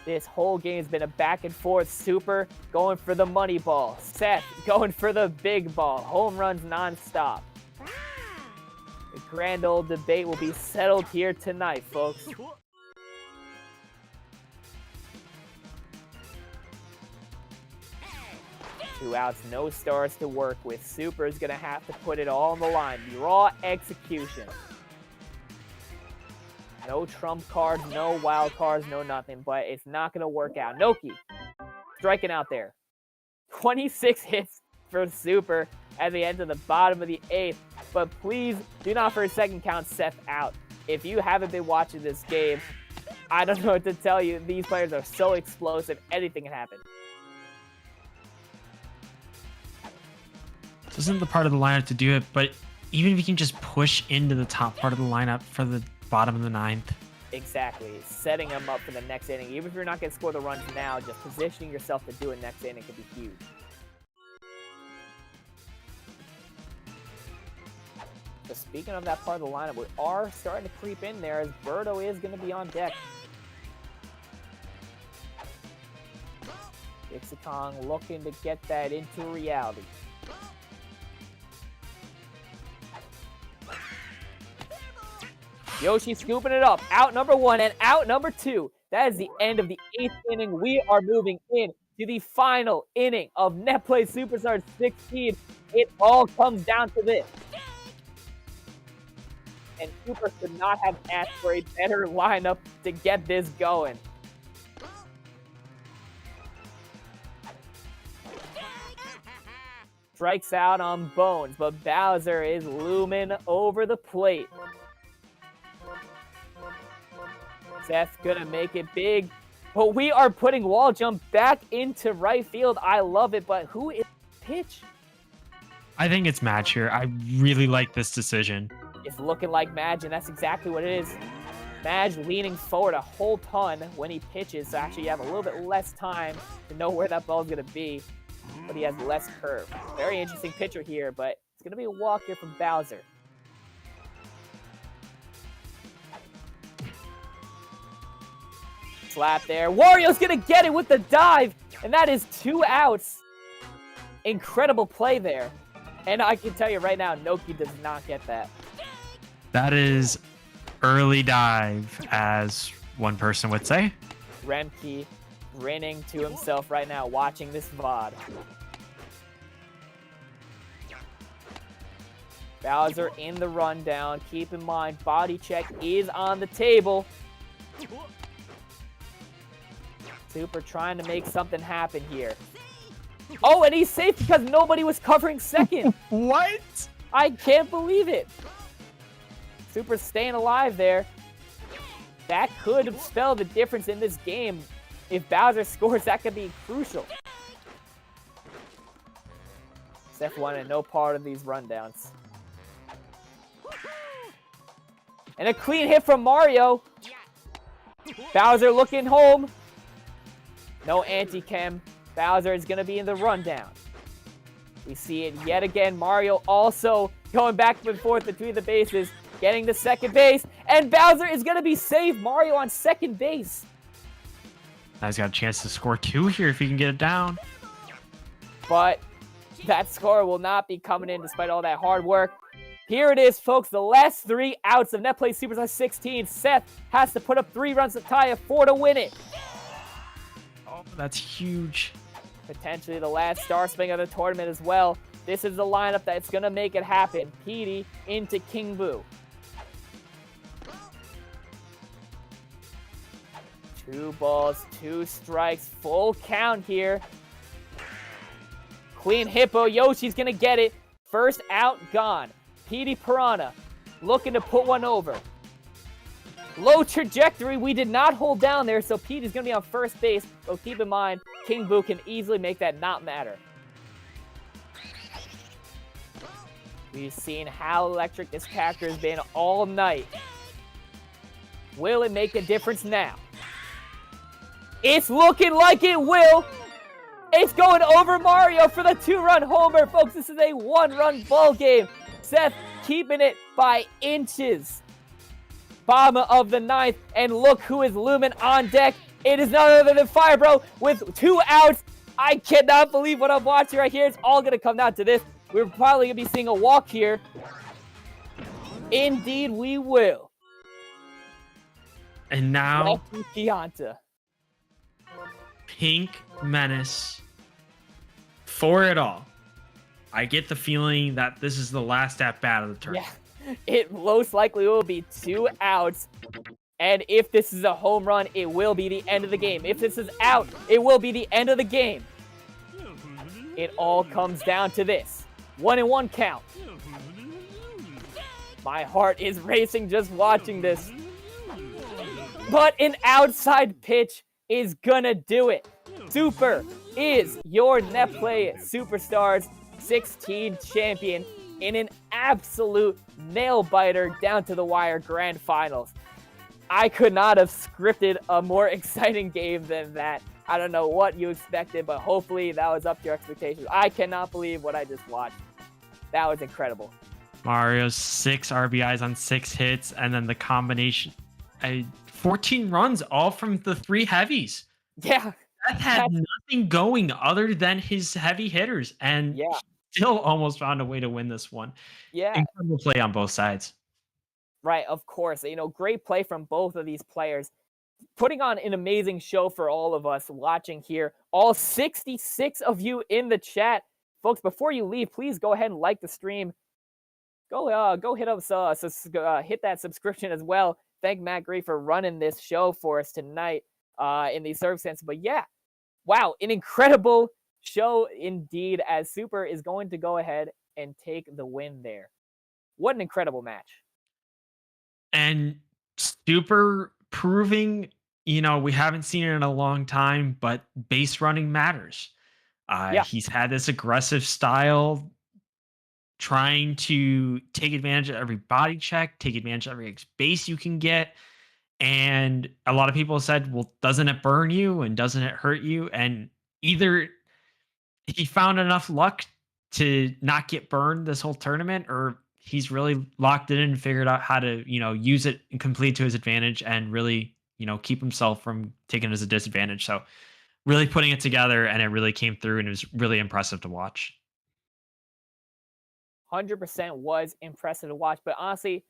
This whole game has been a back and forth. Super going for the money ball. Seth going for the big ball. Home runs nonstop. The grand old debate will be settled here tonight, folks. 2 outs, no stars to work with. Super is going to have to put it all on the line. Raw execution. No trump cards, no wild cards, no nothing, but it's not going to work out. Noki striking out there. 26 hits for Super at the end of the bottom of the 8th, but please do not for a second count Seth out. If you haven't been watching this game, I don't know what to tell you. These players are so explosive, anything can happen. This isn't the part of the lineup to do it, but even if you can just push into the top part of the lineup for the bottom of the 9th. Exactly. Setting them up for the next inning. Even if you're not going to score the runs now, just positioning yourself to do it next inning could be huge. So speaking of that part of the lineup, we are starting to creep in there as Birdo is going to be on deck. Ixicong looking to get that into reality. Yoshi scooping it up. Out number 1 and out number 2. That is the end of the 8th inning. We are moving in to the final inning of Netplay Superstars 16. It all comes down to this. And Super could not have asked for a better lineup to get this going. Strikes out on Bones, but Bowser is looming over the plate. Seth's gonna make it big, but we are putting wall jump back into right field. I love it, but who is pitch? I think it's Madge here. I really like this decision. It's looking like Madge, and that's exactly what it is. Madge leaning forward a whole ton when he pitches, so actually you have a little bit less time to know where that ball is gonna be, but he has less curve. Very interesting pitcher here, but it's gonna be a walk here from Bowser. Slap there. Wario's gonna get it with the dive, and that is 2 outs. Incredible play there. And I can tell you right now, Noki does not get that. That is early dive, as one person would say. Remke grinning to himself right now, watching this VOD. Bowser in the rundown. Keep in mind, body check is on the table. Super trying to make something happen here. Oh, and he's safe because nobody was covering second. What? I can't believe it. Super staying alive there. That could spell the difference in this game. If Bowser scores, that could be crucial. Seth wanted no part of these rundowns. And a clean hit from Mario. Bowser looking home. No anti-chem. Bowser is going to be in the rundown. We see it yet again. Mario also going back and forth between the bases, getting to second base, and Bowser is going to be safe. Mario on second base. Now he's got a chance to score 2 here if he can get it down. But that score will not be coming in despite all that hard work. Here it is, folks. The last 3 outs of Netplay Superstars 16. Seth has to put up 3 runs to tie a 4 to win it. Oh, that's huge. Potentially the last star swing of the tournament as well. This is the lineup that's going to make it happen. Petey into King Boo. 2 balls, 2 strikes, full count here. Queen Hippo, Yoshi's going to get it. First out, gone. Petey Piranha looking to put one over. Low trajectory, we did not hold down there, so Pete is going to be on first base. But keep in mind, King Boo can easily make that not matter. We've seen how electric this character has been all night. Will it make a difference now? It's looking like it will. It's going over Mario for the 2-run homer. Folks, this is a 1-run ball game. Seth keeping it by inches. Bottom of the 9th, and look who is looming on deck. It is none other than Firebro with 2 outs. I cannot believe what I'm watching right here. It's all going to come down to this. We're probably going to be seeing a walk here. Indeed, we will. And now, Kianta. Pink Menace for it all, I get the feeling that this is the last at bat of the tournament. Yeah, it most likely will be 2 outs. And if this is a home run, it will be the end of the game. If this is out, it will be the end of the game. It all comes down to this. 1-1 count. My heart is racing just watching this. But an outside pitch is gonna do it. Super is your Netplay Superstars 16 champion in an absolute nail-biter down to the wire grand finals. I could not have scripted a more exciting game than that. I don't know what you expected, but hopefully that was up to your expectations. I cannot believe what I just watched. That was incredible. Mario's 6 RBIs on 6 hits, and then the combination, 14 runs, all from the 3 heavies. Yeah. That had nothing going other than his heavy hitters, and Yeah. still almost found a way to win this one. Yeah. Incredible play on both sides. Right, of course. Great play from both of these players. Putting on an amazing show for all of us watching here. All 66 of you in the chat. Folks, before you leave, please go ahead and like the stream. Go hit us, hit that subscription as well. Thank Matt Gray for running this show for us tonight in these circumstances. But yeah, wow, an incredible show indeed, as Super is going to go ahead and take the win there. What an incredible match. And Super proving, we haven't seen it in a long time, but base running matters. Yeah. He's had this aggressive style, trying to take advantage of every body check, take advantage of every base you can get. And a lot of people said, well, doesn't it burn you and doesn't it hurt you? And either he found enough luck to not get burned this whole tournament, or he's really locked it in and figured out how to, use it and complete to his advantage and really, keep himself from taking it as a disadvantage. So really putting it together, and it really came through, and it was really impressive to watch. 100% was impressive to watch, but honestly,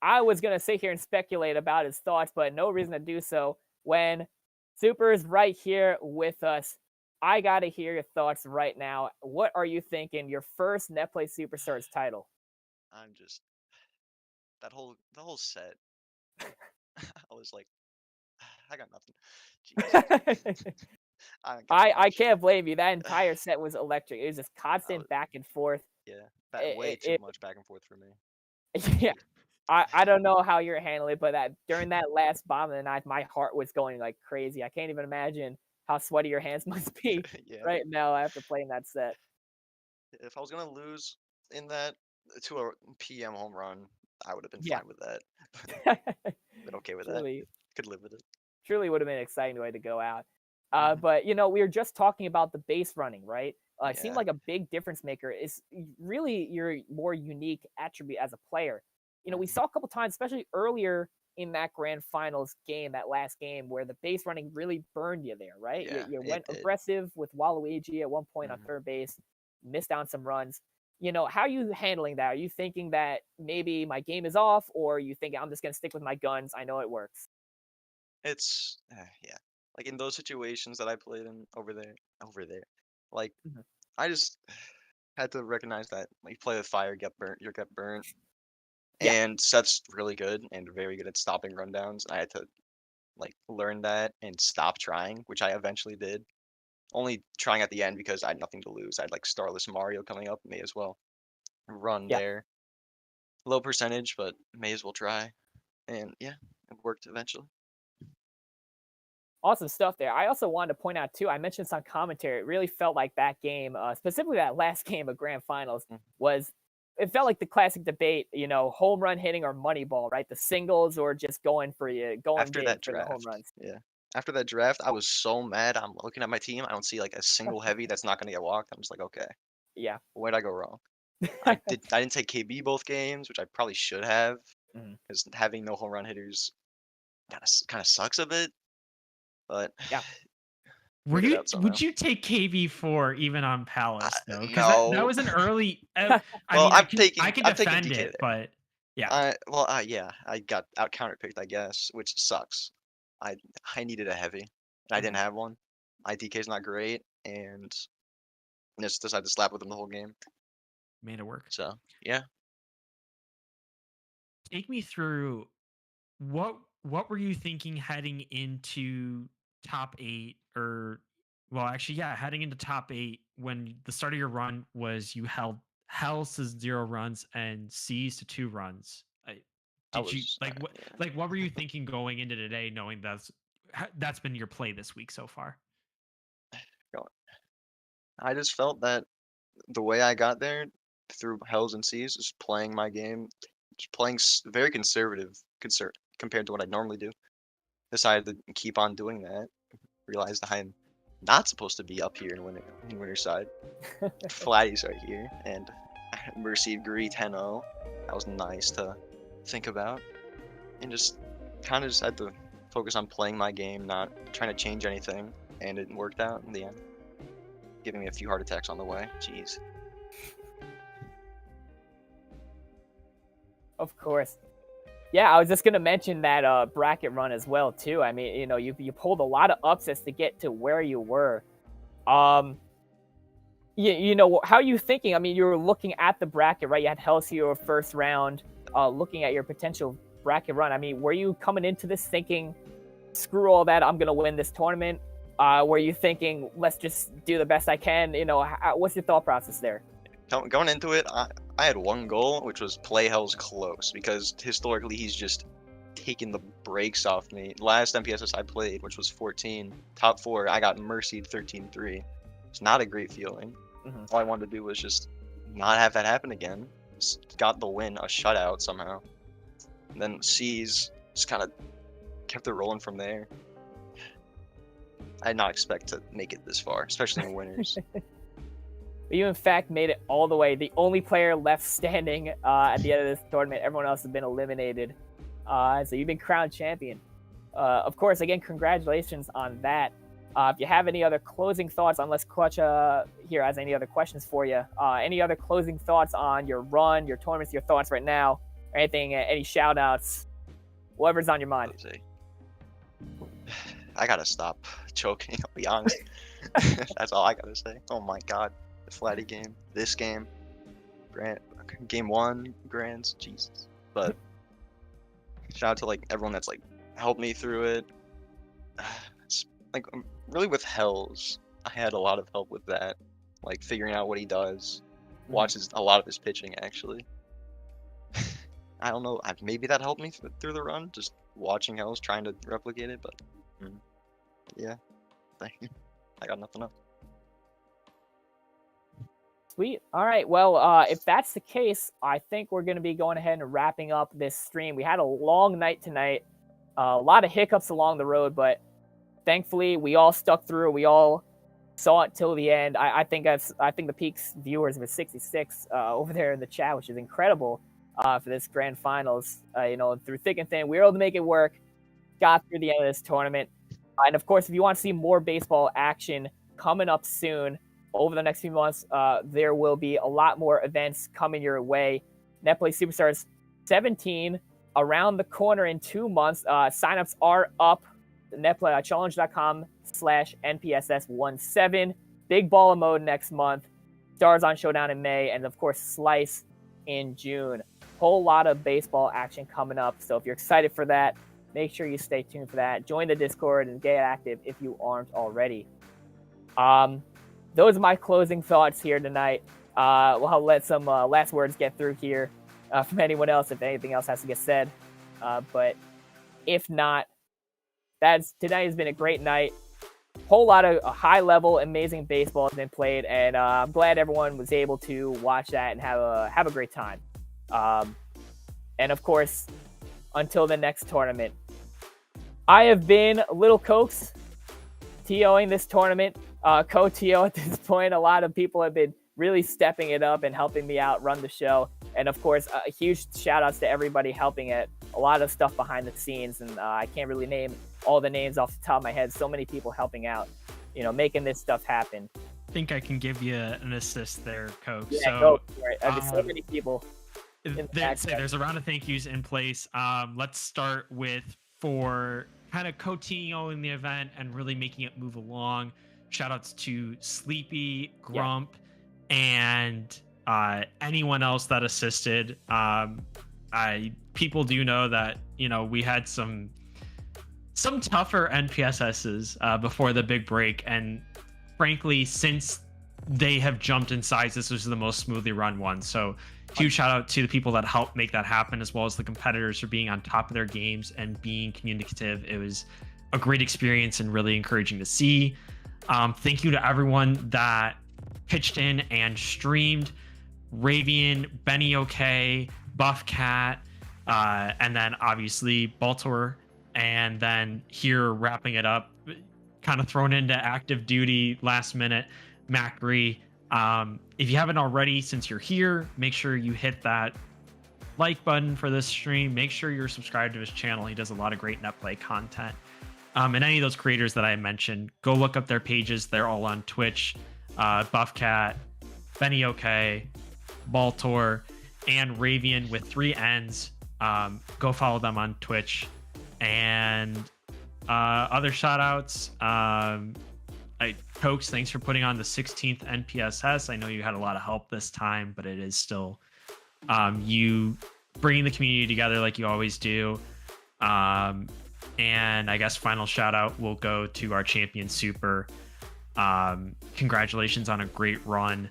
I was going to sit here and speculate about his thoughts, but no reason to do so. When Super is right here with us, I got to hear your thoughts right now. What are you thinking? Your first Netplay Superstars title? I'm just the whole set. I was like, I got nothing. Jesus. I can't blame you. That entire set was electric. It was just constant back and forth. Yeah, way too much back and forth for me. Yeah, I don't know how you're handling it, but during that last bottom of the ninth, my heart was going like crazy. I can't even imagine how sweaty your hands must be right now after playing that set. If I was gonna lose in that to a PM home run, I would have been fine with that. Been okay with that. Could live with it. Truly would have been an exciting way to go out. But we were just talking about the base running, right? It seemed like a big difference maker is really your more unique attribute as a player. We saw a couple times, especially earlier in that grand finals game, that last game, where the base running really burned you there, right? Yeah, you went aggressive with Waluigi at one point on third base, missed on some runs. How are you handling that? Are you thinking that maybe my game is off, or are you thinking I'm just going to stick with my guns? I know it works. It's like in those situations that I played in over there, like I just had to recognize that you play with fire, get burnt. And Seth's really good and very good at stopping rundowns. I had to learn that and stop trying, which I eventually did. Only trying at the end because I had nothing to lose. I had Starless Mario coming up, may as well run there. Low percentage, but may as well try. And it worked eventually. Awesome stuff there. I also wanted to point out too, I mentioned some commentary. It really felt like that game, specifically that last game of grand finals, it felt like the classic debate, home run hitting or money ball, right? The singles or just going After that for draft, the home runs. Yeah. After that draft, I was so mad. I'm looking at my team. I don't see a single heavy that's not going to get walked. I'm just like, okay. Yeah. Where'd I go wrong? I didn't take KB both games, which I probably should have, because having no home run hitters kind of sucks a bit. But yeah. Would you take KB4 even on Palace though? No. That was an early. I can defend it, but yeah. I got out counterpicked, I guess, which sucks. I needed a heavy, and I didn't have one. My DK's not great, and just decided to slap with him the whole game. Made it work. So yeah, Take me through what were you thinking heading into top 8, or well, actually, yeah, heading into top 8 when the start of your run was you held Hells to 0 runs and C's to 2 runs. I Did you was yeah. like what were you thinking going into today, knowing that's been your play this week so far? Go- I just felt that the way I got there through Hells and Seas is playing my game, just playing very conservative, compared to what I normally do. Decided to keep on doing that. Realized I'm not supposed to be up here in winter side. Flatty's right here, and Mercy Agree 10-0. That was nice to think about, and just kind of just had to focus on playing my game, not trying to change anything, and it worked out in the end. Giving me a few heart attacks on the way. Jeez. Of course. Yeah, I was just gonna mention that bracket run as well too. I mean, you pulled a lot of upsets to get to where you were. Um, how are you thinking? I mean, you were looking at the bracket, right? You had Helsio first round, looking at your potential bracket run. I mean, were you coming into this thinking, screw all that, I'm gonna win this tournament? Were you thinking, let's just do the best I can? What's your thought process there? Going into it, I had one goal, which was play Hell's close, because historically he's just taken the brakes off me. Last MPSS I played, which was 14, top 4, I got mercied 13-3. It's not a great feeling. All I wanted to do was just not have that happen again. Just got the win, a shutout somehow. And then C's just kind of kept it rolling from there. I did not expect to make it this far, especially in winners. You, in fact, made it all the way. The only player left standing at the end of this tournament. Everyone else has been eliminated. So you've been crowned champion. Of course, again, congratulations on that. If you have any other closing thoughts, unless Clutch here has any other questions for you, any other closing thoughts on your run, your tournaments, your thoughts right now, or anything, any shout outs, whatever's on your mind. I gotta stop choking, I'll be honest. That's all I gotta say. Oh my god. The Flatty game, this game, game 1, Grands, Jesus. But shout out to like everyone that's like helped me through it. It's, like really with Hells, I had a lot of help with that, like figuring out what he does. Watches a lot of his pitching actually. I don't know, maybe that helped me through the run, just watching Hells, trying to replicate it. But yeah, I got nothing else. Sweet. All right. Well, if that's the case, I think we're going to be going ahead and wrapping up this stream. We had a long night tonight, a lot of hiccups along the road, but thankfully we all stuck through. We all saw it till the end. I think the Peaks viewers was 66 over there in the chat, which is incredible for this grand finals. Through thick and thin, we were able to make it work. Got through the end of this tournament, and of course, if you want to see more baseball action coming up soon. Over the next few months, there will be a lot more events coming your way. Netplay Superstars 17 around the corner in 2 months. Signups are up. Netplay challenge.com/NPSS17. Big Ball of Mode next month. Stars on Showdown in May. And of course, Slice in June. Whole lot of baseball action coming up. So if you're excited for that, make sure you stay tuned for that. Join the Discord and get active if you aren't already. Those are my closing thoughts here tonight. We'll let some last words get through here from anyone else if anything else has to get said. But if not, tonight has been a great night. Whole lot of high-level, amazing baseball has been played, and I'm glad everyone was able to watch that and have a great time. And of course, until the next tournament, I have been Little Cokes, TOing this tournament. Co-TO at this point. A lot of people have been really stepping it up and helping me out run the show. And of course, a huge shout outs to everybody helping it. A lot of stuff behind the scenes, and I can't really name all the names off the top of my head. So many people helping out, making this stuff happen. I think I can give you an assist there, Coke. Yeah, so, go for it. So many people. There's a round of thank yous in place. Let's start with for kind of co-TOing the event and really making it move along. Shout outs to Sleepy, Grump, and anyone else that assisted. People do know that, we had some tougher NPSSs before the big break, and frankly, since they have jumped in size, this was the most smoothly run one. So huge shout out to the people that helped make that happen, as well as the competitors for being on top of their games and being communicative. It was a great experience and really encouraging to see. Thank you to everyone that pitched in and streamed. Ravian, Benny OK, Buff Cat, and then obviously Baltor, and then here wrapping it up, kind of thrown into active duty last minute, Macri. If you haven't already, since you're here, make sure you hit that like button for this stream. Make sure you're subscribed to his channel. He does a lot of great Netplay content. And any of those creators that I mentioned, go look up their pages. They're all on Twitch. Buffcat, Benny OK, Baltor, and Ravian with 3 N's. Go follow them on Twitch. And other shout outs. Cokes, thanks for putting on the 16th NPSS. I know you had a lot of help this time, but it is still you bringing the community together like you always do. And I guess final shout out will go to our champion Super. Congratulations on a great run.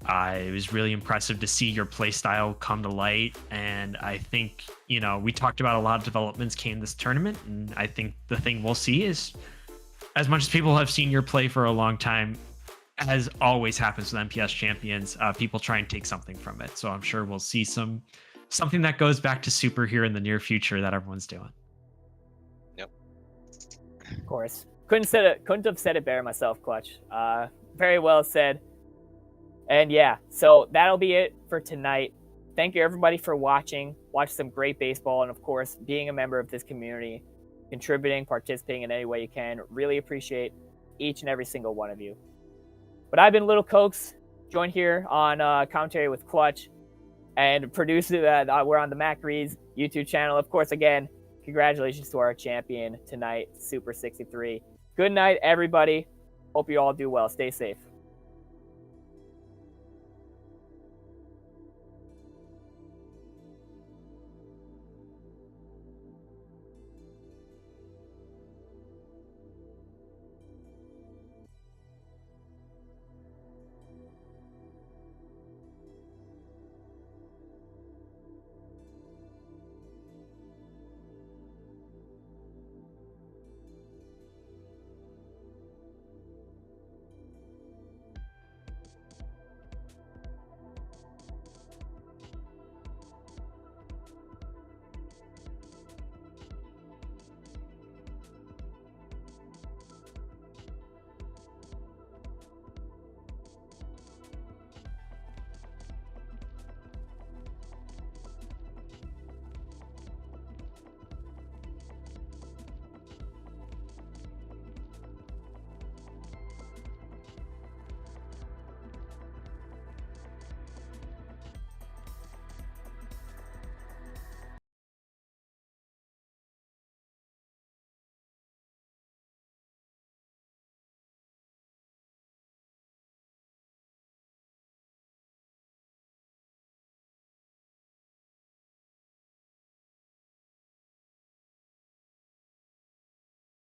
It was really impressive to see your playstyle come to light. And I think, we talked about a lot of developments came this tournament. And I think the thing we'll see is, as much as people have seen your play for a long time, as always happens with MPS champions, people try and take something from it. So I'm sure we'll see something that goes back to Super here in the near future that everyone's doing. Yep. Of course. Couldn't have said it better myself, Clutch. Very well said. And yeah, so that'll be it for tonight. Thank you everybody for watching. Watch some great baseball, and of course, being a member of this community, contributing, participating in any way you can. Really appreciate each and every single one of you. But I've been Little Cokes, joined here on commentary with Clutch, and producer. We're on the Macri's YouTube channel. Of course, again, congratulations to our champion tonight, Super63. Good night, everybody. Hope you all do well. Stay safe.